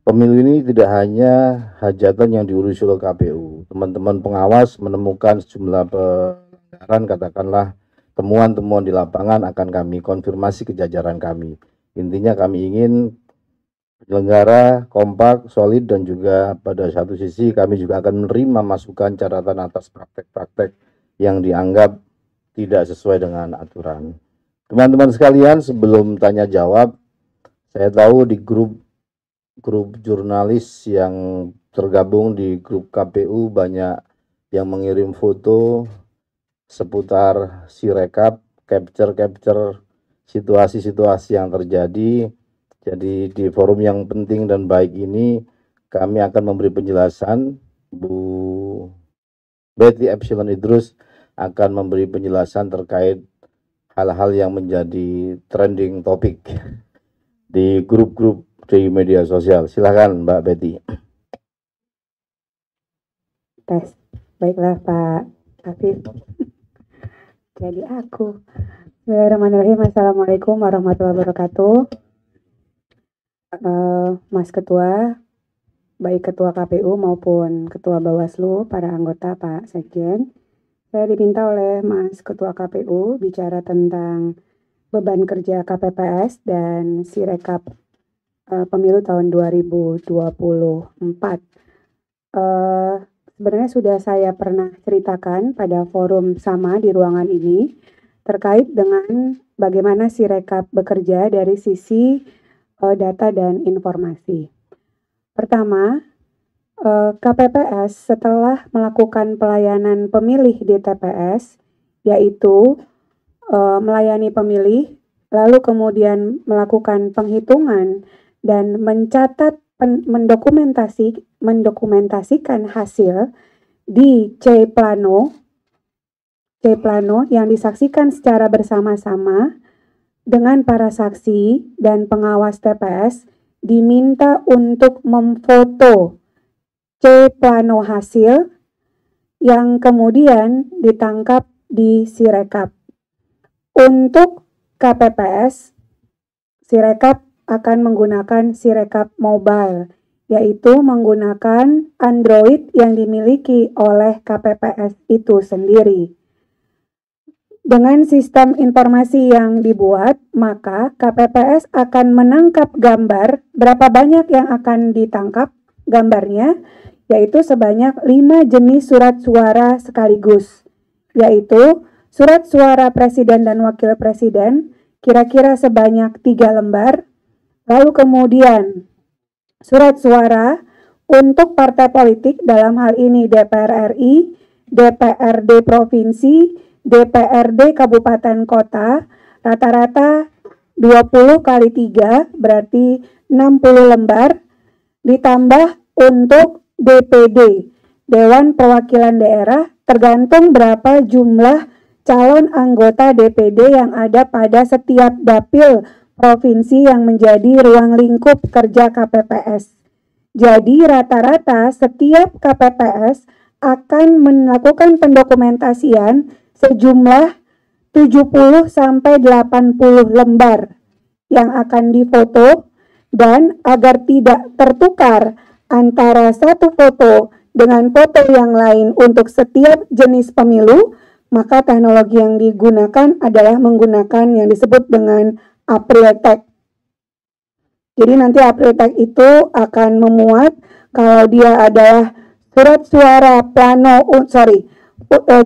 pemilu ini tidak hanya hajatan yang diurus oleh KPU. Teman-teman pengawas menemukan sejumlah pelanggaran, katakanlah temuan-temuan di lapangan, akan kami konfirmasi ke jajaran kami. Intinya kami ingin penyelenggara kompak, solid, dan juga pada satu sisi kami juga akan menerima masukan catatan atas praktek-praktek yang dianggap tidak sesuai dengan aturan. Teman-teman sekalian, sebelum tanya jawab, saya tahu di grup jurnalis yang tergabung di grup KPU banyak yang mengirim foto seputar Sirekap, capture situasi-situasi yang terjadi. Jadi di forum yang penting dan baik ini kami akan memberi penjelasan. Bu Betty Epsilon Idrus akan memberi penjelasan terkait hal-hal yang menjadi trending topik di grup-grup di media sosial. Silakan Mbak Betty. Tes. Baiklah Pak Afif. Jadi aku. Bismillahirrahmanirrahim. Assalamualaikum warahmatullahi wabarakatuh. Mas Ketua, baik Ketua KPU maupun Ketua Bawaslu, para anggota, Pak Sekjen. Saya diminta oleh Mas Ketua KPU bicara tentang beban kerja KPPS dan Sirekap pemilu tahun 2024. Sebenarnya sudah saya pernah ceritakan pada forum sama di ruangan ini terkait dengan bagaimana Sirekap bekerja dari sisi data dan informasi. Pertama, KPPS setelah melakukan pelayanan pemilih di TPS, yaitu melayani pemilih, lalu kemudian melakukan penghitungan dan mencatat, mendokumentasikan hasil di C-Plano yang disaksikan secara bersama-sama dengan para saksi dan pengawas TPS, diminta untuk memfoto C-Plano hasil yang kemudian ditangkap di Sirekap. Untuk KPPS, Sirekap akan menggunakan Sirekap Mobile, yaitu menggunakan Android yang dimiliki oleh KPPS itu sendiri. Dengan sistem informasi yang dibuat, maka KPPS akan menangkap gambar berapa banyak yang akan ditangkap gambarnya, yaitu sebanyak 5 jenis surat suara sekaligus, yaitu surat suara presiden dan wakil presiden, kira-kira sebanyak 3 lembar, lalu kemudian surat suara untuk partai politik, dalam hal ini DPR RI, DPRD Provinsi, DPRD Kabupaten Kota, rata-rata 20 kali 3 berarti 60 lembar, ditambah untuk DPD, Dewan Perwakilan Daerah, tergantung berapa jumlah calon anggota DPD yang ada pada setiap dapil provinsi yang menjadi ruang lingkup kerja KPPS. Jadi rata-rata setiap KPPS akan melakukan pendokumentasian sejumlah 70 sampai 80 lembar yang akan difoto, dan agar tidak tertukar antara satu foto dengan foto yang lain untuk setiap jenis pemilu, maka teknologi yang digunakan adalah menggunakan yang disebut dengan April Tag. Jadi nanti April Tag itu akan memuat kalau dia adalah surat suara plano,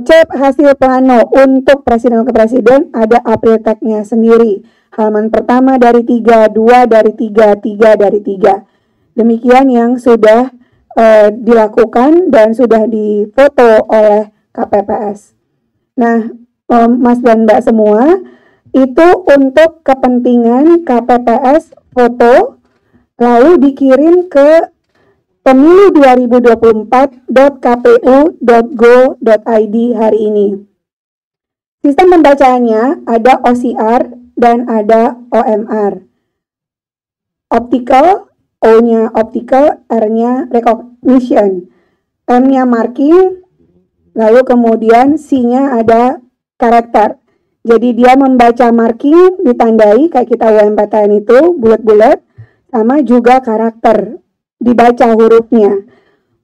cek hasil plano untuk presiden ke presiden, ada April Tag-nya sendiri. Halaman pertama dari 3, 2 dari 3, 3 dari 3. Demikian yang sudah dilakukan dan sudah difoto oleh KPPS. Nah, Mas dan Mbak semua, itu untuk kepentingan KPPS foto, lalu dikirim ke pemilu2024.kpu.go.id hari ini. Sistem pembacaannya ada OCR dan ada OMR. Optical, O-nya optical, R-nya recognition, M-nya marking, lalu kemudian C-nya ada karakter. Jadi dia membaca marking, ditandai kayak kita UMPTN itu, bulat-bulat, sama juga karakter, dibaca hurufnya.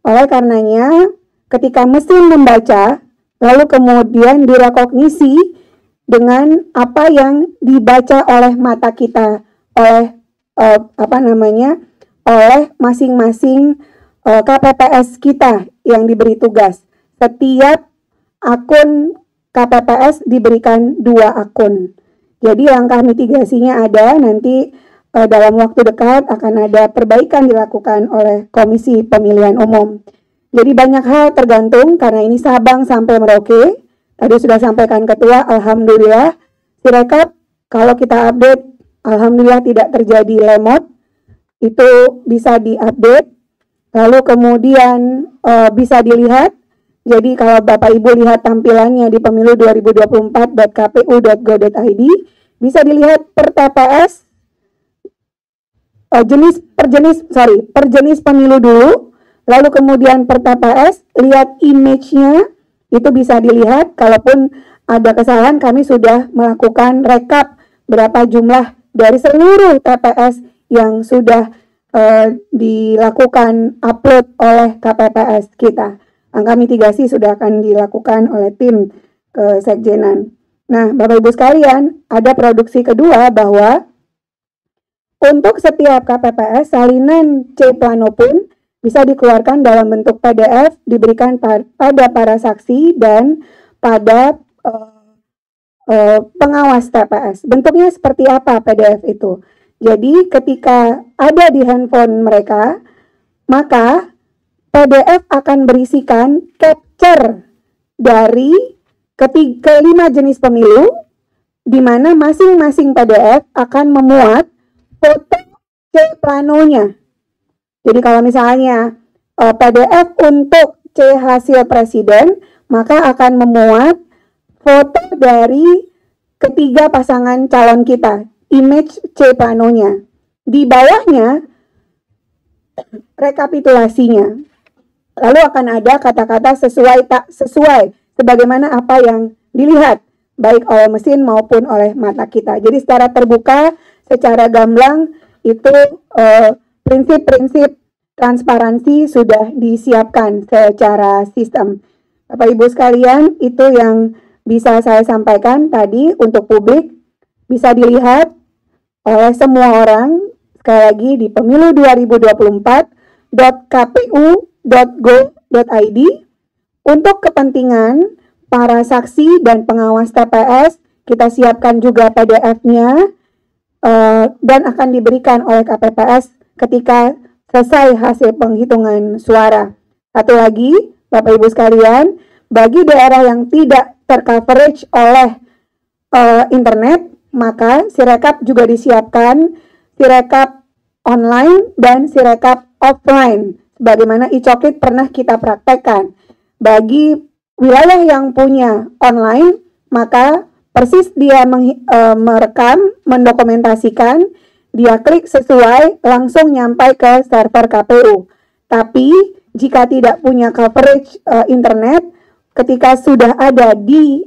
Oleh karenanya, ketika mesin membaca, lalu kemudian direkognisi dengan apa yang dibaca oleh mata kita, oleh oleh masing-masing KPPS kita yang diberi tugas. Setiap akun KPPS diberikan 2 akun. Jadi langkah mitigasinya ada, nanti dalam waktu dekat akan ada perbaikan dilakukan oleh Komisi Pemilihan Umum. Jadi banyak hal tergantung, karena ini Sabang sampai Merauke. Tadi sudah sampaikan Ketua, Alhamdulillah. Sirekap, kalau kita update, Alhamdulillah tidak terjadi lemot. Itu bisa diupdate. Lalu kemudian bisa dilihat. Jadi kalau Bapak Ibu lihat tampilannya di pemilu2024.kpu.go.id, bisa dilihat per TPS, per jenis pemilu dulu, lalu kemudian per TPS, lihat image-nya, itu bisa dilihat. Kalaupun ada kesalahan, kami sudah melakukan rekap berapa jumlah dari seluruh TPS yang sudah dilakukan upload oleh KPPS kita. Angka mitigasi sudah akan dilakukan oleh tim Sekjenan. Nah, Bapak Ibu sekalian, ada produksi kedua bahwa untuk setiap KPPS, salinan C plano pun bisa dikeluarkan dalam bentuk PDF, diberikan pada para saksi dan pada pengawas TPS. Bentuknya seperti apa PDF itu? Jadi ketika ada di handphone mereka, maka PDF akan berisikan capture dari kelima jenis pemilu, di mana masing-masing PDF akan memuat foto C planonya. Jadi kalau misalnya PDF untuk C hasil presiden, maka akan memuat foto dari ketiga pasangan calon kita, image C planonya. Di bawahnya rekapitulasinya. Lalu akan ada kata-kata sesuai tak sesuai, sebagaimana apa yang dilihat, baik oleh mesin maupun oleh mata kita. Jadi secara terbuka, secara gamblang, itu prinsip-prinsip transparansi sudah disiapkan secara sistem. Bapak Ibu sekalian, itu yang bisa saya sampaikan tadi untuk publik, bisa dilihat oleh semua orang, sekali lagi di pemilu2024.kpu kpu.go.id untuk kepentingan para saksi dan pengawas TPS. Kita siapkan juga PDF-nya dan akan diberikan oleh KPPS ketika selesai hasil penghitungan suara. Satu lagi, Bapak Ibu sekalian, bagi daerah yang tidak tercoverage oleh internet, maka Sirekap juga disiapkan Sirekap online dan Sirekap offline. Sebagaimana e-coklit pernah kita praktekkan. Bagi wilayah yang punya online, maka persis dia merekam, mendokumentasikan, dia klik sesuai, langsung nyampai ke server KPU. Tapi jika tidak punya coverage internet, ketika sudah ada di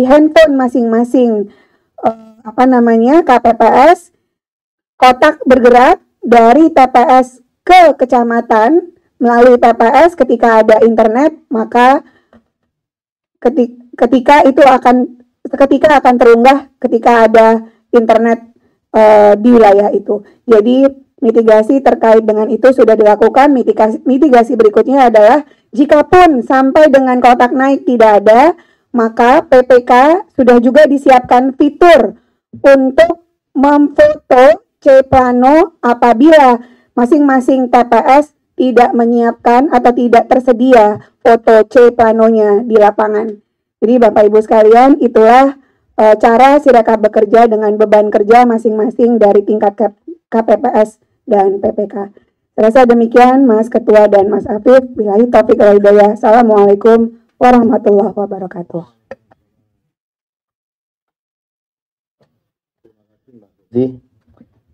handphone masing-masing KPPS, kotak bergerak dari TPS ke kecamatan melalui TPS ketika ada internet, maka ketika akan terunggah ketika ada internet di wilayah itu. Jadi mitigasi terkait dengan itu sudah dilakukan. Mitigasi berikutnya adalah jikapun sampai dengan kotak naik tidak ada, maka PPK sudah juga disiapkan fitur untuk memfoto C-Plano apabila masing-masing TPS tidak menyiapkan atau tidak tersedia foto C-Planonya di lapangan. Jadi Bapak Ibu sekalian, itulah cara Sirekap bekerja dengan beban kerja masing-masing dari tingkat KPPS dan PPK. Saya rasa demikian Mas Ketua dan Mas Afif. Billahi taufiq wal hidayah. Assalamualaikum warahmatullahi wabarakatuh. Jadi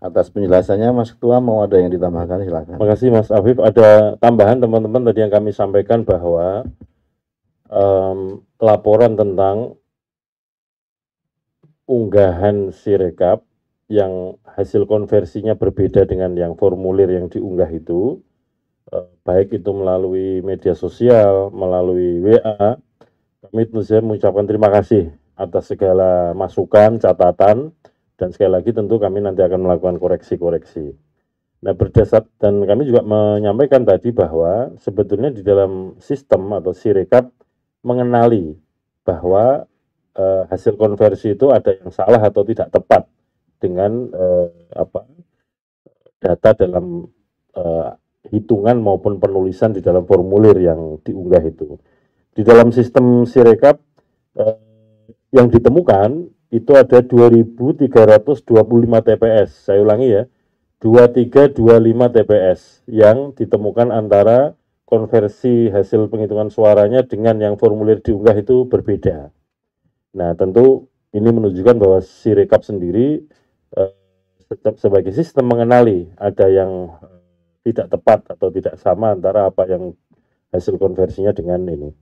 atas penjelasannya Mas Ketua, mau ada yang ditambahkan silakan. Terima kasih Mas Afif. Ada tambahan teman-teman tadi yang kami sampaikan bahwa laporan tentang unggahan Sirekap yang hasil konversinya berbeda dengan yang formulir yang diunggah itu, baik itu melalui media sosial, melalui WA, kami tentu saja mengucapkan terima kasih atas segala masukan, catatan, dan sekali lagi tentu kami nanti akan melakukan koreksi-koreksi. Nah, dan kami juga menyampaikan tadi bahwa sebetulnya di dalam sistem atau Sirekap mengenali bahwa hasil konversi itu ada yang salah atau tidak tepat dengan data dalam hitungan maupun penulisan di dalam formulir yang diunggah itu. Di dalam sistem Sirekap yang ditemukan itu ada 2.325 TPS. Saya ulangi ya, 2325 TPS yang ditemukan antara konversi hasil penghitungan suaranya dengan yang formulir diunggah itu berbeda. Nah, tentu ini menunjukkan bahwa Sirekap sendiri sebagai sistem mengenali ada yang tidak tepat atau tidak sama antara apa yang hasil konversinya dengan ini.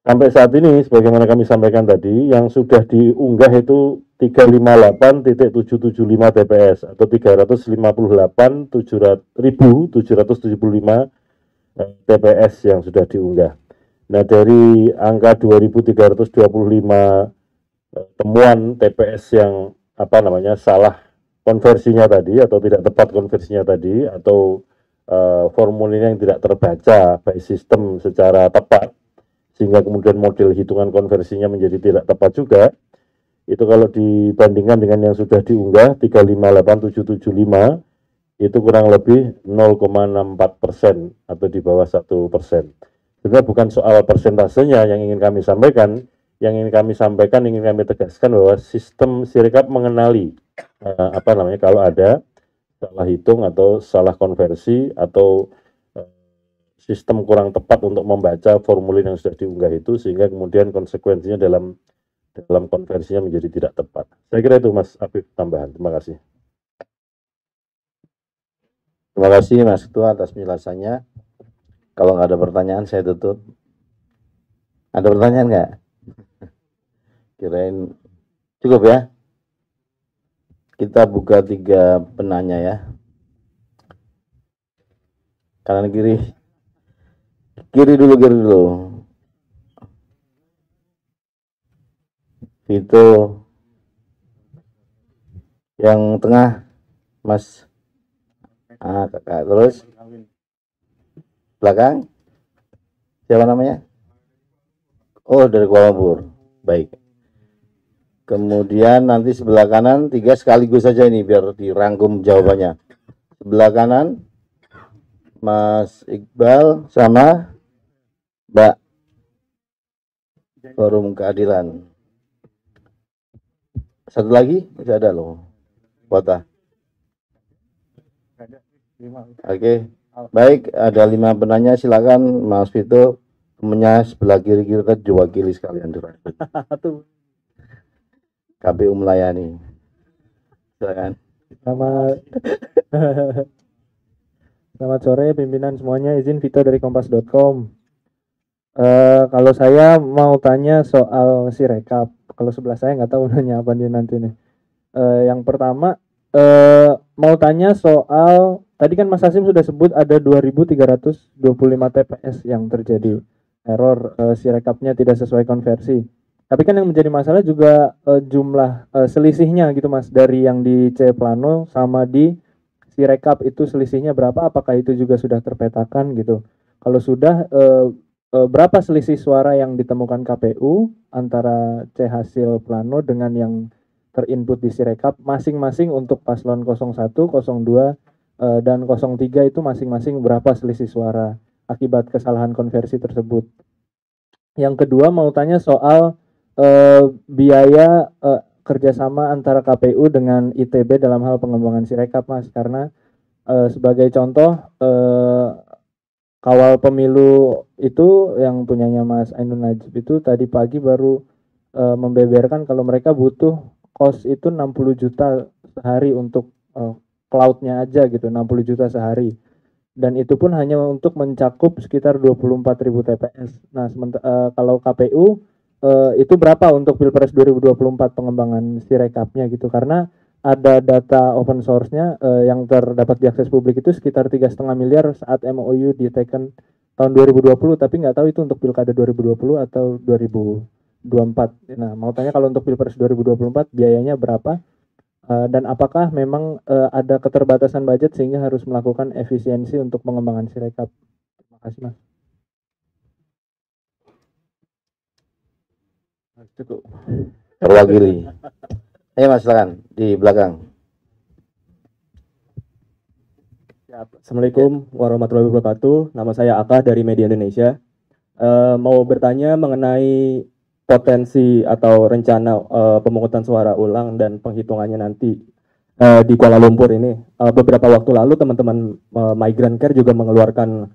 Sampai saat ini, sebagaimana kami sampaikan tadi, yang sudah diunggah itu 358.775 TPS atau 358.775 TPS yang sudah diunggah. Nah, dari angka 2.325 temuan TPS yang salah konversinya tadi atau tidak tepat konversinya tadi atau formulirnya yang tidak terbaca by system secara tepat sehingga kemudian model hitungan konversinya menjadi tidak tepat juga, itu kalau dibandingkan dengan yang sudah diunggah 358.775 itu kurang lebih 0,64% atau di bawah 1%. Sebenarnya bukan soal persentasenya yang ingin kami sampaikan, ingin kami tegaskan bahwa sistem Sirekap mengenali kalau ada salah hitung atau salah konversi atau sistem kurang tepat untuk membaca formulir yang sudah diunggah itu sehingga kemudian konsekuensinya dalam konversinya menjadi tidak tepat. Saya kira itu Mas Afif tambahan. Terima kasih. Terima kasih Mas Ketua atas penjelasannya. Kalau nggak ada pertanyaan saya tutup. Ada pertanyaan nggak? Kirain cukup ya. Kita buka 3 penanya ya. Kanan kiri. Kiri dulu. Vito. Yang tengah Mas. Kakak terus. belakang. Siapa namanya? Oh, dari Kuala Lumpur. Baik. Kemudian nanti sebelah kanan 3 sekaligus saja ini biar dirangkum jawabannya. Sebelah kanan Mas Iqbal sama Mbak Forum Keadilan. Satu lagi masih ada loh. Kota. Oke. Baik, ada 5 penanya, silakan Mas Vito. Temennya sebelah kiri kita diwakili sekalian dirangkum. KPU melayani. Silakan. Selamat sore pimpinan semuanya, izin Vito dari kompas.com. Kalau saya mau tanya soal Sirekap, kalau sebelah saya nggak tahu nanya apa dia nanti nih. Yang pertama mau tanya soal tadi kan Mas Hasim sudah sebut ada 2.325 TPS yang terjadi error, Sirekapnya tidak sesuai konversi. Tapi kan yang menjadi masalah juga jumlah selisihnya gitu Mas, dari yang di C Plano sama di Sirekap itu selisihnya berapa? Apakah itu juga sudah terpetakan gitu? Kalau sudah berapa selisih suara yang ditemukan KPU antara C hasil Plano dengan yang terinput di Sirekap masing-masing untuk paslon 01, 02 dan 03 itu masing-masing berapa selisih suara akibat kesalahan konversi tersebut. Yang kedua mau tanya soal biaya kerjasama antara KPU dengan ITB dalam hal pengembangan Sirekap Mas, karena sebagai contoh kawal pemilu itu yang punyanya Mas Ainun Najib itu tadi pagi baru membeberkan kalau mereka butuh cost itu 60 juta sehari untuk cloud-nya aja gitu, 60 juta sehari. Dan itu pun hanya untuk mencakup sekitar 24.000 TPS. Nah, kalau KPU itu berapa untuk Pilpres 2024 pengembangan Sirekapnya gitu, karena ada data open source-nya yang terdapat diakses publik itu sekitar 3,5 miliar saat MOU diteken tahun 2020, tapi nggak tahu itu untuk Pilkada 2020 atau 2024. Nah, mau tanya kalau untuk Pilpres 2024 biayanya berapa? Dan apakah memang ada keterbatasan budget sehingga harus melakukan efisiensi untuk pengembangan Sirekap? Terima kasih Mas. Cukup. Terwakili. Ayo Mas, silakan di belakang. Assalamualaikum warahmatullahi wabarakatuh. Nama saya Aka dari Media Indonesia. Mau bertanya mengenai potensi atau rencana pemungutan suara ulang dan penghitungannya nanti di Kuala Lumpur ini. Beberapa waktu lalu teman-teman Migrant Care juga mengeluarkan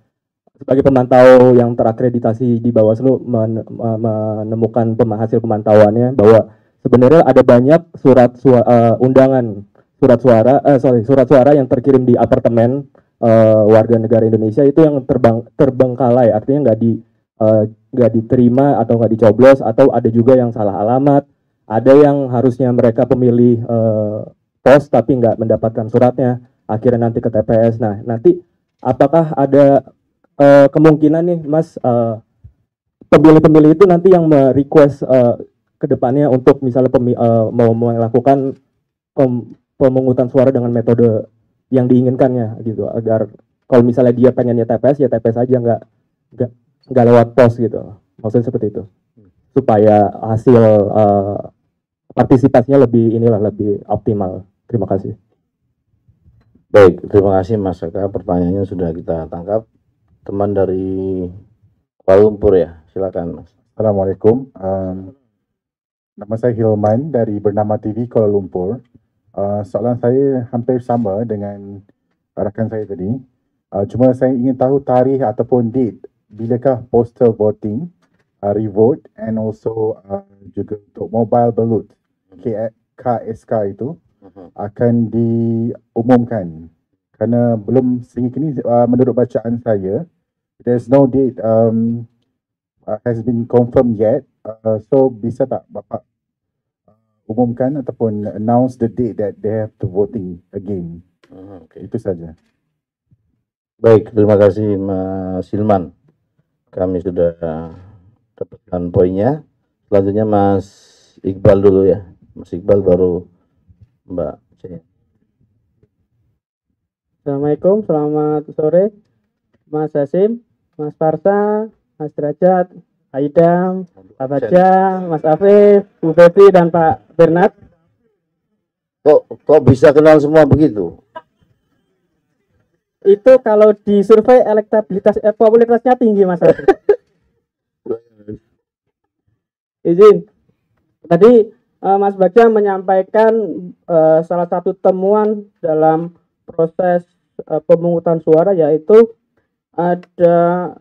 sebagai pemantau yang terakreditasi di Bawaslu menemukan hasil pemantauannya bahwa sebenarnya ada banyak surat suara yang terkirim di apartemen warga negara Indonesia itu yang terbengkalai, artinya nggak diterima atau nggak dicoblos, atau ada juga yang salah alamat, ada yang harusnya mereka pemilih pos tapi nggak mendapatkan suratnya, akhirnya nanti ke TPS. Nah, nanti apakah ada kemungkinan nih Mas, pemilih-pemilih itu nanti yang merequest ke depannya untuk misalnya mau melakukan pemungutan suara dengan metode yang diinginkannya gitu, agar kalau misalnya dia pengennya TPS ya TPS aja, nggak lewat pos gitu, maksudnya seperti itu, supaya hasil partisipasinya lebih optimal. Terima kasih. Baik, terima kasih Mas Eka, pertanyaannya sudah kita tangkap. Teman dari Kuala Lumpur ya, silakan Mas. Assalamualaikum. Nama saya Hilman dari Bernama TV Kuala Lumpur. Soalan saya hampir sama dengan rakan saya tadi. Cuma saya ingin tahu tarikh ataupun date bilakah postal voting, revote, and also juga untuk mobile ballot KSK itu akan diumumkan. Kerana belum sehingga kini menurut bacaan saya, there's no date has been confirmed yet. So bisa tak Bapak umumkan ataupun announce the date that they have to voting again? Okay. Itu saja. Baik, terima kasih Mas Hilman. Kami sudah dapatkan poinnya. Selanjutnya Mas Iqbal dulu ya. Mas Iqbal baru Mbak C. Assalamualaikum, selamat sore Mas Hasim. Mas Farsa, Mas Derajat, Aida, Pak Baja, Mas Afif, Bu Betty, dan Pak Bernard. Kok bisa kenal semua begitu? Itu kalau di survei elektabilitas popularitasnya tinggi, Mas Afif. Izin. Tadi Mas Bagja menyampaikan salah satu temuan dalam proses pemungutan suara, yaitu ada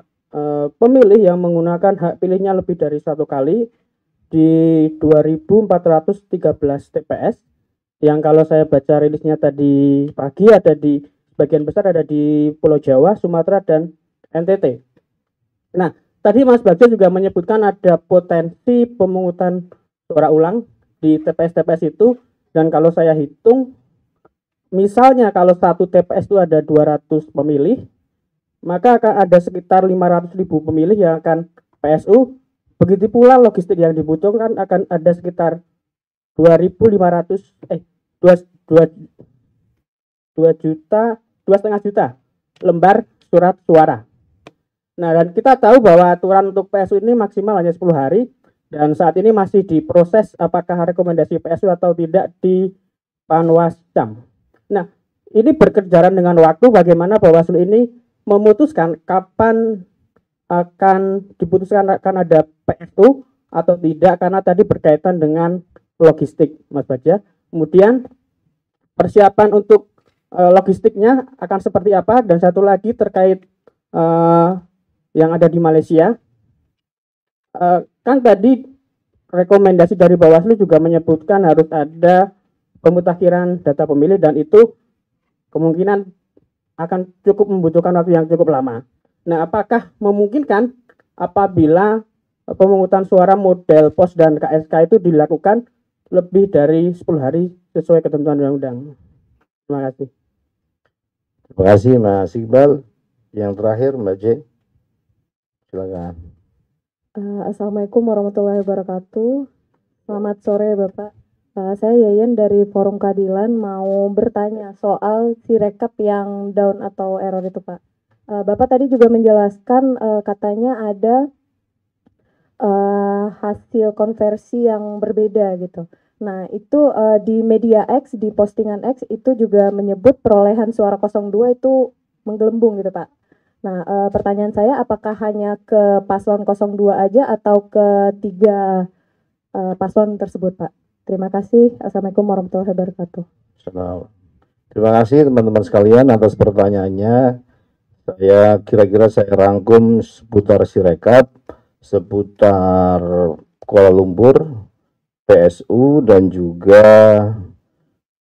pemilih yang menggunakan hak pilihnya lebih dari satu kali di 2.413 TPS, yang kalau saya baca rilisnya tadi pagi ada di sebagian besar ada di Pulau Jawa, Sumatera, dan NTT. Nah, tadi Mas Bagja juga menyebutkan ada potensi pemungutan suara ulang di TPS-TPS itu, dan kalau saya hitung, misalnya kalau satu TPS itu ada 200 pemilih, maka akan ada sekitar 500.000 pemilih yang akan PSU. Begitu pula logistik yang dibutuhkan akan ada sekitar 2,5 juta lembar surat suara. Nah, dan kita tahu bahwa aturan untuk PSU ini maksimal hanya 10 hari, dan saat ini masih diproses apakah rekomendasi PSU atau tidak di Panwascam. Nah, ini berkejaran dengan waktu, bagaimana Bawaslu ini memutuskan kapan akan diputuskan akan ada PSU atau tidak, karena tadi berkaitan dengan logistik, Mas Bagja. Kemudian persiapan untuk logistiknya akan seperti apa, dan satu lagi terkait yang ada di Malaysia. Kan tadi rekomendasi dari Bawaslu juga menyebutkan harus ada pemutakhiran data pemilih, dan itu kemungkinan akan cukup membutuhkan waktu yang cukup lama. Nah, apakah memungkinkan apabila pemungutan suara model pos dan KSK itu dilakukan lebih dari 10 hari sesuai ketentuan undang-undang? Terima kasih. Terima kasih Mas Iqbal. Yang terakhir Mbak J. Silakan. Assalamualaikum warahmatullahi wabarakatuh. Selamat sore Bapak. Saya Yayan dari Forum Keadilan, mau bertanya soal Sirekap yang down atau error itu Pak. Bapak tadi juga menjelaskan katanya ada hasil konversi yang berbeda gitu. Nah itu di media X, di postingan X itu juga menyebut perolehan suara 02 itu menggelembung gitu Pak. Nah pertanyaan saya, apakah hanya ke paslon 02 aja atau ke 3 paslon tersebut Pak? Terima kasih. Assalamualaikum warahmatullahi wabarakatuh. Terima kasih teman-teman sekalian atas pertanyaannya. Kira-kira saya rangkum seputar Sirekap, seputar Kuala Lumpur, PSU, dan juga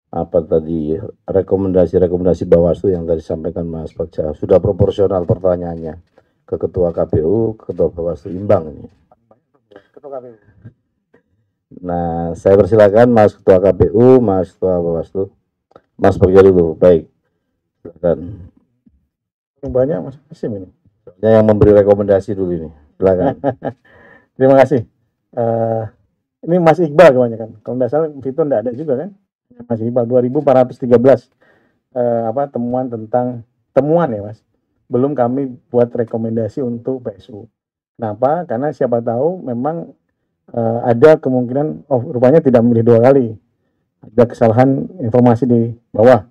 apa tadi rekomendasi Bawaslu yang tadi disampaikan Mas Bagja. Sudah proporsional pertanyaannya ke Ketua KPU, Ketua Bawaslu imbang ini. Ketua KPU. Nah, saya persilakan Mas Ketua KPU, Mas Ketua Bawaslu. Mas Bagja dulu, baik. Silakan. Banyak Mas Hasim ini. Yang memberi rekomendasi dulu ini. Silakan. Terima kasih. Ini Mas Iqbal kebanyakan. Kalau tidak salah Vito tidak ada juga kan? Mas Iqbal 2413 temuan ya Mas. Belum kami buat rekomendasi untuk PSU. Kenapa? Karena siapa tahu memang ada kemungkinan rupanya tidak memilih 2 kali. Ada kesalahan informasi di bawah.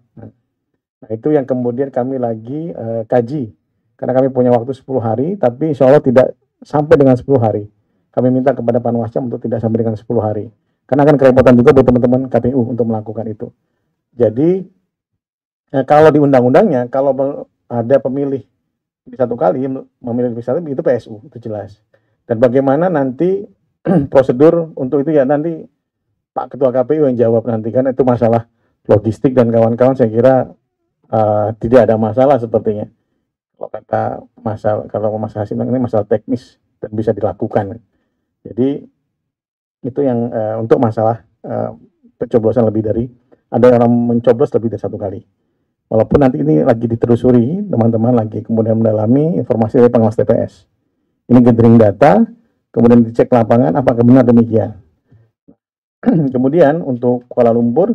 Nah, itu yang kemudian kami lagi kaji. Karena kami punya waktu 10 hari, tapi insya Allah tidak sampai dengan 10 hari. Kami minta kepada Panwascam untuk tidak sampai dengan 10 hari. Karena akan kerepotan juga buat teman-teman KPU untuk melakukan itu. Jadi, kalau di undang-undangnya, kalau ada pemilih satu kali, memilih satu itu PSU, itu jelas. Dan bagaimana nanti prosedur untuk itu ya nanti Pak Ketua KPU yang jawab nanti, kan itu masalah logistik dan kawan-kawan saya kira tidak ada masalah sepertinya. Kalau Mas Hasim ini masalah teknis dan bisa dilakukan. Jadi itu yang untuk masalah pencoblosan ada orang mencoblos lebih dari 1 kali. Walaupun nanti ini lagi ditelusuri, teman-teman lagi kemudian mendalami informasi dari pengawas TPS. Ini gathering data, kemudian dicek lapangan apakah benar demikian. Kemudian untuk Kuala Lumpur,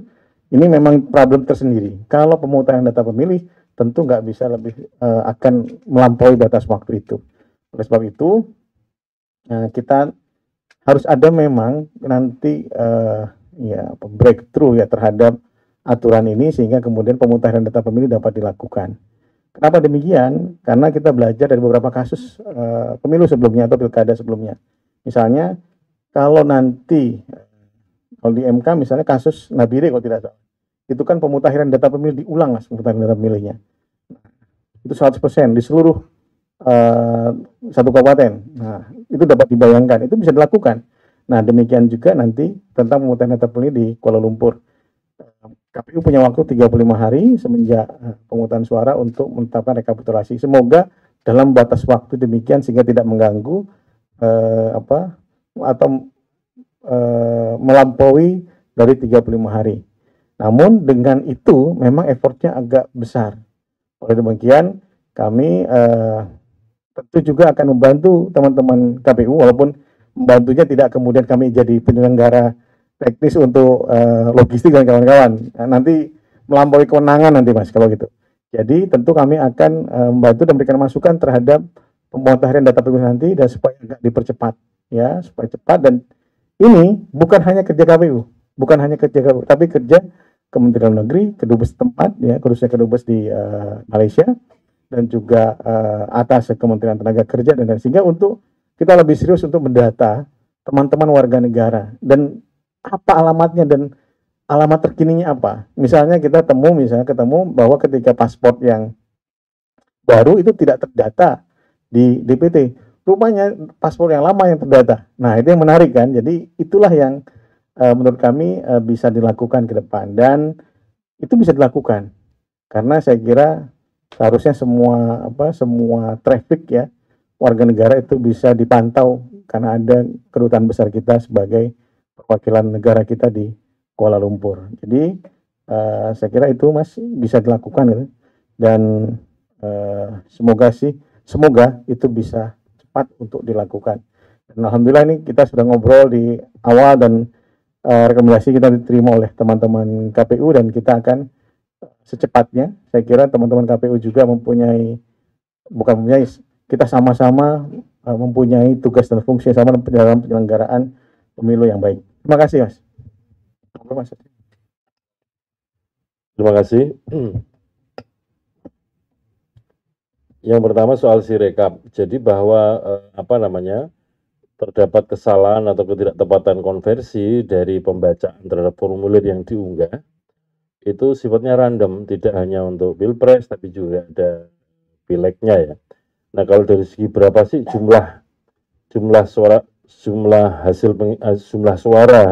ini memang problem tersendiri. Kalau pemungutan data pemilih tentu nggak bisa lebih akan melampaui batas waktu itu. Oleh sebab itu, kita harus ada memang nanti breakthrough ya terhadap aturan ini sehingga kemudian pemutahiran data pemilih dapat dilakukan. Kenapa demikian? Karena kita belajar dari beberapa kasus pemilu sebelumnya atau pilkada sebelumnya. Misalnya kalau nanti kalau di MK misalnya kasus Nabire kalau tidak salah, itu kan pemutahiran data pemilih diulang mas pemutahiran data pemilihnya. Itu 100% di seluruh satu kabupaten. Nah, itu dapat dibayangkan, itu bisa dilakukan. Nah, demikian juga nanti tentang pemutahiran data pemilih di Kuala Lumpur. KPU punya waktu 35 hari semenjak pemungutan suara untuk menetapkan rekapitulasi. Semoga dalam batas waktu demikian sehingga tidak mengganggu melampaui dari 35 hari. Namun dengan itu memang effortnya agak besar. Oleh demikian kami tentu juga akan membantu teman-teman KPU walaupun membantunya tidak kemudian kami jadi penyelenggara teknis untuk logistik dan kawan-kawan. Nanti melampaui kewenangan nanti mas kalau gitu. Jadi tentu kami akan membantu dan memberikan masukan terhadap pemutahiran data pemilih nanti dan supaya agak dipercepat ya, supaya cepat. Dan ini bukan hanya kerja KPU, tapi kerja Kementerian Negeri, kedubes tempat ya, khususnya kedubes di Malaysia dan juga atas Kementerian Tenaga Kerja dan sehingga untuk kita lebih serius untuk mendata teman-teman warga negara dan apa alamatnya dan alamat terkininya apa. Misalnya kita ketemu bahwa ketika paspor yang baru itu tidak terdata di DPT. Rupanya paspor yang lama yang terdata. Nah, itu yang menarik kan. Jadi itulah yang menurut kami bisa dilakukan ke depan dan itu bisa dilakukan. Karena saya kira seharusnya semua traffic ya warga negara itu bisa dipantau karena ada kedutaan besar kita sebagai perwakilan negara kita di Kuala Lumpur. Jadi saya kira itu mas bisa dilakukan gitu. Dan semoga itu bisa cepat untuk dilakukan. Dan alhamdulillah ini kita sudah ngobrol di awal dan rekomendasi kita diterima oleh teman-teman KPU dan kita akan secepatnya. Saya kira teman-teman KPU juga kita sama-sama mempunyai tugas dan fungsi yang sama dalam penyelenggaraan pemilu yang baik. Terima kasih mas. Terima kasih. Yang pertama soal Sirekap. Jadi bahwa terdapat kesalahan atau ketidaktepatan konversi dari pembacaan terhadap formulir yang diunggah itu sifatnya random, tidak hanya untuk pilpres tapi juga ada pileknya ya. Nah kalau dari segi berapa sih jumlah suara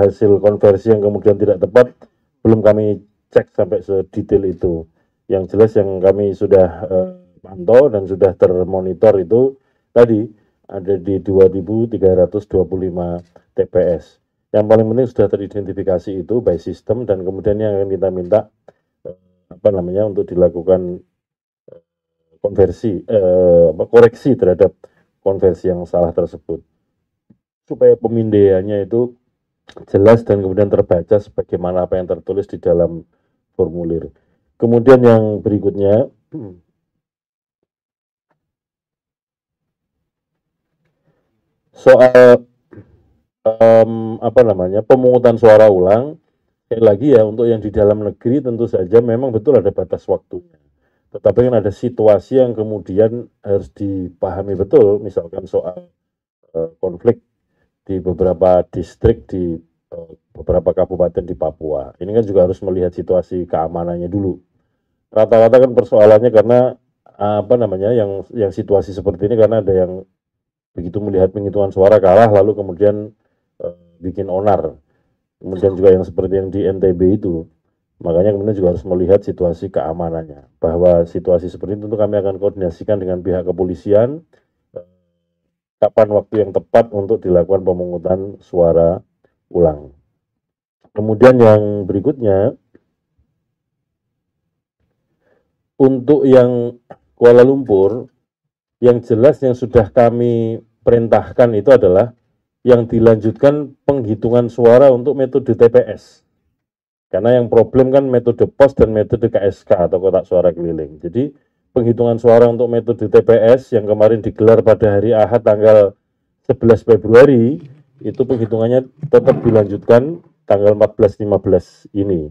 hasil konversi yang kemudian tidak tepat belum kami cek sampai sedetail itu. Yang jelas yang kami sudah pantau dan sudah termonitor itu tadi ada di 2.325 TPS. Yang paling penting sudah teridentifikasi itu by system dan kemudian yang akan kita minta untuk dilakukan koreksi terhadap konversi yang salah tersebut supaya pemindaiannya itu jelas dan kemudian terbaca sebagaimana apa yang tertulis di dalam formulir. Kemudian yang berikutnya soal pemungutan suara ulang. Sekali lagi ya, untuk yang di dalam negeri tentu saja memang betul ada batas waktunya. Tetapi kan ada situasi yang kemudian harus dipahami betul, misalkan soal konflik di beberapa distrik di beberapa kabupaten di Papua. Ini kan juga harus melihat situasi keamanannya dulu. Rata-rata kan persoalannya karena yang situasi seperti ini karena ada yang begitu melihat penghitungan suara kalah lalu kemudian bikin onar. Kemudian juga yang seperti yang di NTB itu. Makanya kemudian juga harus melihat situasi keamanannya. Bahwa situasi seperti itu tentu kami akan koordinasikan dengan pihak kepolisian kapan waktu yang tepat untuk dilakukan pemungutan suara ulang. Kemudian yang berikutnya untuk yang Kuala Lumpur yang jelas yang sudah kami perintahkan itu adalah yang dilanjutkan penghitungan suara untuk metode TPS. Karena yang problem kan metode pos dan metode KSK atau kotak suara keliling. Jadi penghitungan suara untuk metode TPS yang kemarin digelar pada hari Ahad tanggal 11 Februari, itu penghitungannya tetap dilanjutkan tanggal 14-15 ini.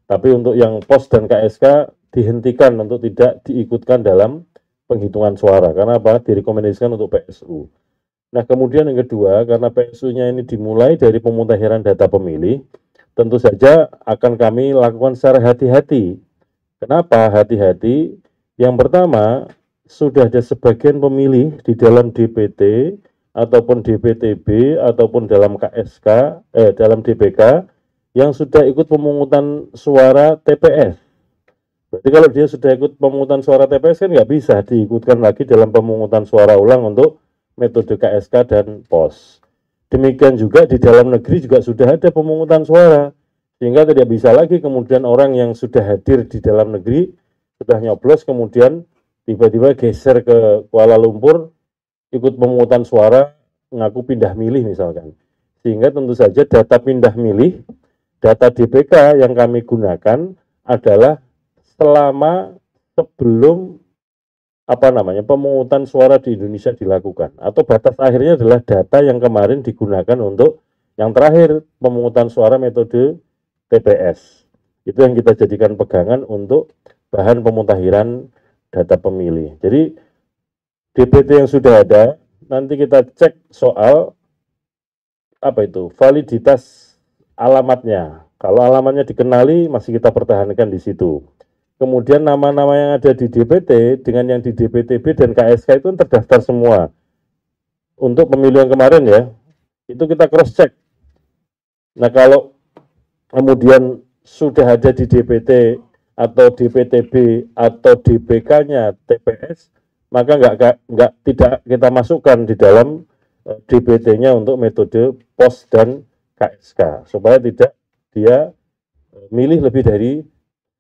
Tapi untuk yang POS dan KSK dihentikan untuk tidak diikutkan dalam penghitungan suara. Karena apa? Direkomendasikan untuk PSU. Nah, kemudian yang kedua, karena PSU-nya ini dimulai dari pemutahiran data pemilih, tentu saja akan kami lakukan secara hati-hati. Kenapa hati-hati? Yang pertama, sudah ada sebagian pemilih di dalam DPT ataupun DPTB ataupun dalam KSK, dalam DPK yang sudah ikut pemungutan suara TPS. Berarti kalau dia sudah ikut pemungutan suara TPS kan nggak bisa diikutkan lagi dalam pemungutan suara ulang untuk metode KSK dan POS. Demikian juga di dalam negeri juga sudah ada pemungutan suara, sehingga tidak bisa lagi kemudian orang yang sudah hadir di dalam negeri sudah nyoblos kemudian tiba-tiba geser ke Kuala Lumpur ikut pemungutan suara ngaku pindah milih misalkan. Sehingga tentu saja data pindah milih, data DPK yang kami gunakan adalah selama sebelum pemungutan suara di Indonesia dilakukan, atau batas akhirnya adalah data yang kemarin digunakan untuk yang terakhir pemungutan suara metode TPS. Itu yang kita jadikan pegangan untuk bahan pemutahiran data pemilih. Jadi DPT yang sudah ada, nanti kita cek soal validitas alamatnya. Kalau alamatnya dikenali, masih kita pertahankan di situ. Kemudian nama-nama yang ada di DPT dengan yang di DPTB dan KSK itu terdaftar semua. Untuk pemilu yang kemarin ya, itu kita cross check. Nah, kalau kemudian sudah ada di DPT atau DPTB atau DPK-nya TPS, maka tidak kita masukkan di dalam DPT-nya untuk metode POS dan KSK, supaya tidak dia milih lebih dari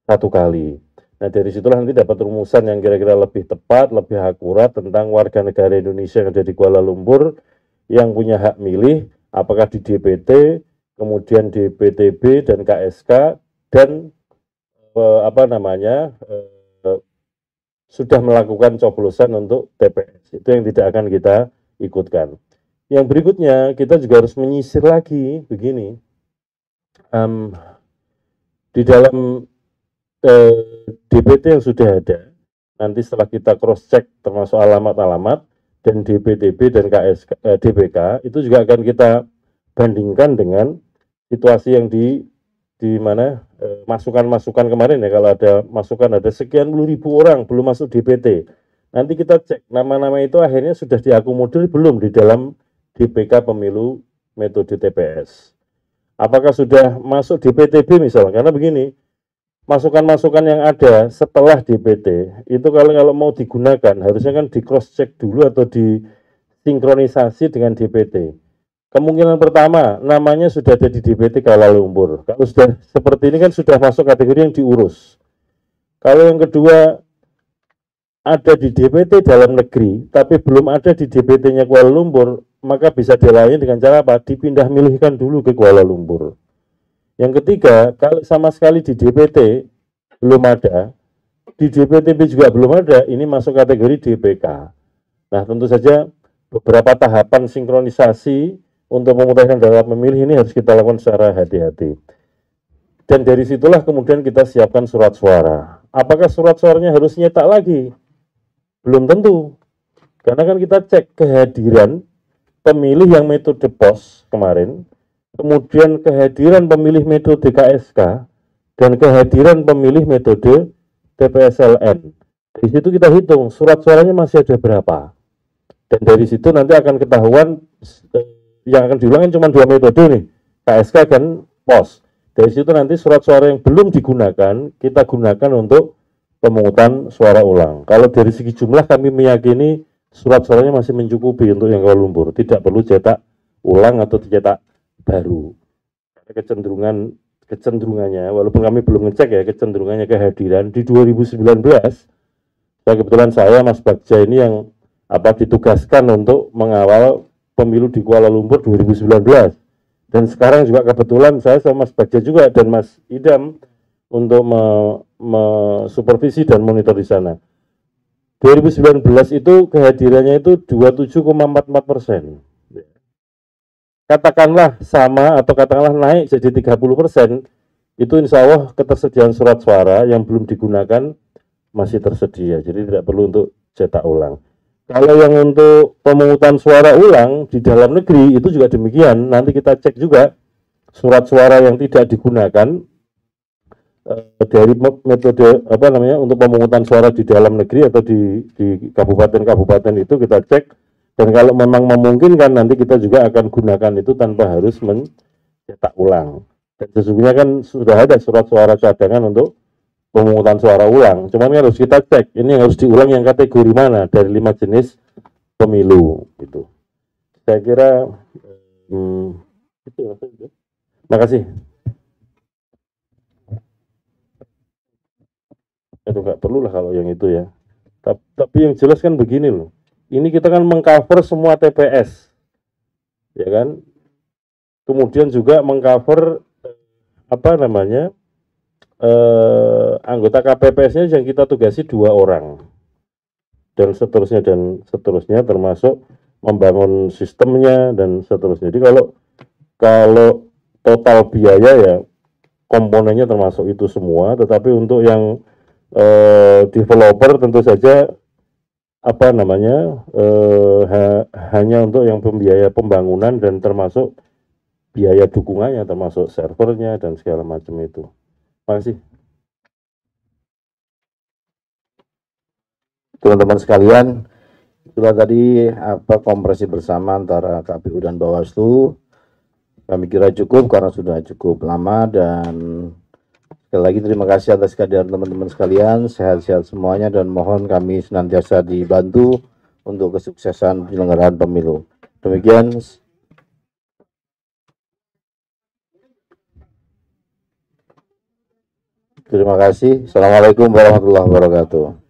satu kali. Nah, dari situlah nanti dapat rumusan yang kira-kira lebih tepat, lebih akurat tentang warga negara Indonesia yang ada di Kuala Lumpur yang punya hak milih, apakah di DPT, kemudian DPTB dan KSK, dan sudah melakukan coblosan untuk TPS. Itu yang tidak akan kita ikutkan. Yang berikutnya, kita juga harus menyisir lagi begini. Di dalam DPT yang sudah ada, nanti setelah kita cross check termasuk alamat-alamat dan DPTB dan DPK, itu juga akan kita bandingkan dengan situasi yang di mana masukan-masukan kemarin ya. Kalau ada masukan ada sekian puluh ribu orang belum masuk DPT, nanti kita cek nama-nama itu akhirnya sudah diakomodir belum di dalam DPK pemilu metode TPS. Apakah sudah masuk DPTB misalnya? Karena begini, masukan-masukan yang ada setelah DPT itu kalau mau digunakan harusnya kan di cross check dulu atau disinkronisasi dengan DPT. Kemungkinan pertama, namanya sudah ada di DPT Kuala Lumpur. Kalau sudah seperti ini kan sudah masuk kategori yang diurus. Kalau yang kedua, ada di DPT dalam negeri, tapi belum ada di DPT-nya Kuala Lumpur, maka bisa dilayani dengan cara apa? Dipindah milihkan dulu ke Kuala Lumpur. Yang ketiga, kalau sama sekali di DPT belum ada, di DPTB juga belum ada, ini masuk kategori DPK. Nah, tentu saja beberapa tahapan sinkronisasi untuk memutahkan data pemilih ini harus kita lakukan secara hati-hati. Dan dari situlah kemudian kita siapkan surat suara. Apakah surat suaranya harus nyetak lagi? Belum tentu. Karena kan kita cek kehadiran pemilih yang metode POS kemarin, kemudian kehadiran pemilih metode KSK, dan kehadiran pemilih metode TPSLN. Di situ kita hitung surat suaranya masih ada berapa. Dan dari situ nanti akan ketahuan yang akan diulang cuma dua metode nih, KSK dan POS. Dari situ nanti surat suara yang belum digunakan, kita gunakan untuk pemungutan suara ulang. Kalau dari segi jumlah kami meyakini surat suaranya masih mencukupi untuk yang Kuala Lumpur. Tidak perlu cetak ulang atau dicetak baru. Kecenderungannya, walaupun kami belum ngecek ya, kecenderungannya kehadiran di 2019, kebetulan saya Mas Bagja ini yang ditugaskan untuk mengawal pemilu di Kuala Lumpur 2019. Dan sekarang juga kebetulan saya sama Mas Bagja juga dan Mas Idam untuk supervisi dan monitor di sana. 2019 itu kehadirannya itu 27,44%. Katakanlah sama atau katakanlah naik jadi 30%, itu insya Allah ketersediaan surat suara yang belum digunakan masih tersedia, jadi tidak perlu untuk cetak ulang. Kalau yang untuk pemungutan suara ulang di dalam negeri itu juga demikian, nanti kita cek juga surat suara yang tidak digunakan dari metode apa namanya untuk pemungutan suara di dalam negeri atau di kabupaten-kabupaten itu kita cek, dan kalau memang memungkinkan nanti kita juga akan gunakan itu tanpa harus mencetak ulang. Dan sesungguhnya kan sudah ada surat suara cadangan untuk pemungutan suara ulang, cuman kan harus kita cek ini harus diulang yang kategori mana dari 5 jenis pemilu gitu. Saya kira itu. Makasih. Itu nggak perlu lah kalau yang itu ya. Tapi yang jelas kan begini loh. Ini kita kan mengcover semua TPS, ya kan. Kemudian juga mengcover apa namanya anggota KPPS-nya yang kita tugasi 2 orang dan seterusnya termasuk membangun sistemnya dan seterusnya. Jadi kalau total biaya ya komponennya termasuk itu semua, tetapi untuk yang developer tentu saja apa namanya hanya untuk yang biaya pembangunan dan termasuk biaya dukungannya, termasuk servernya dan segala macam itu. Terima kasih. Teman-teman sekalian, itulah tadi kompresi bersama antara KPU dan Bawaslu. Kami kira cukup karena sudah cukup lama, dan sekali lagi terima kasih atas kehadiran teman-teman sekalian. Sehat-sehat semuanya dan mohon kami senantiasa dibantu untuk kesuksesan penyelenggaraan pemilu. Demikian. Terima kasih. Assalamualaikum warahmatullahi wabarakatuh.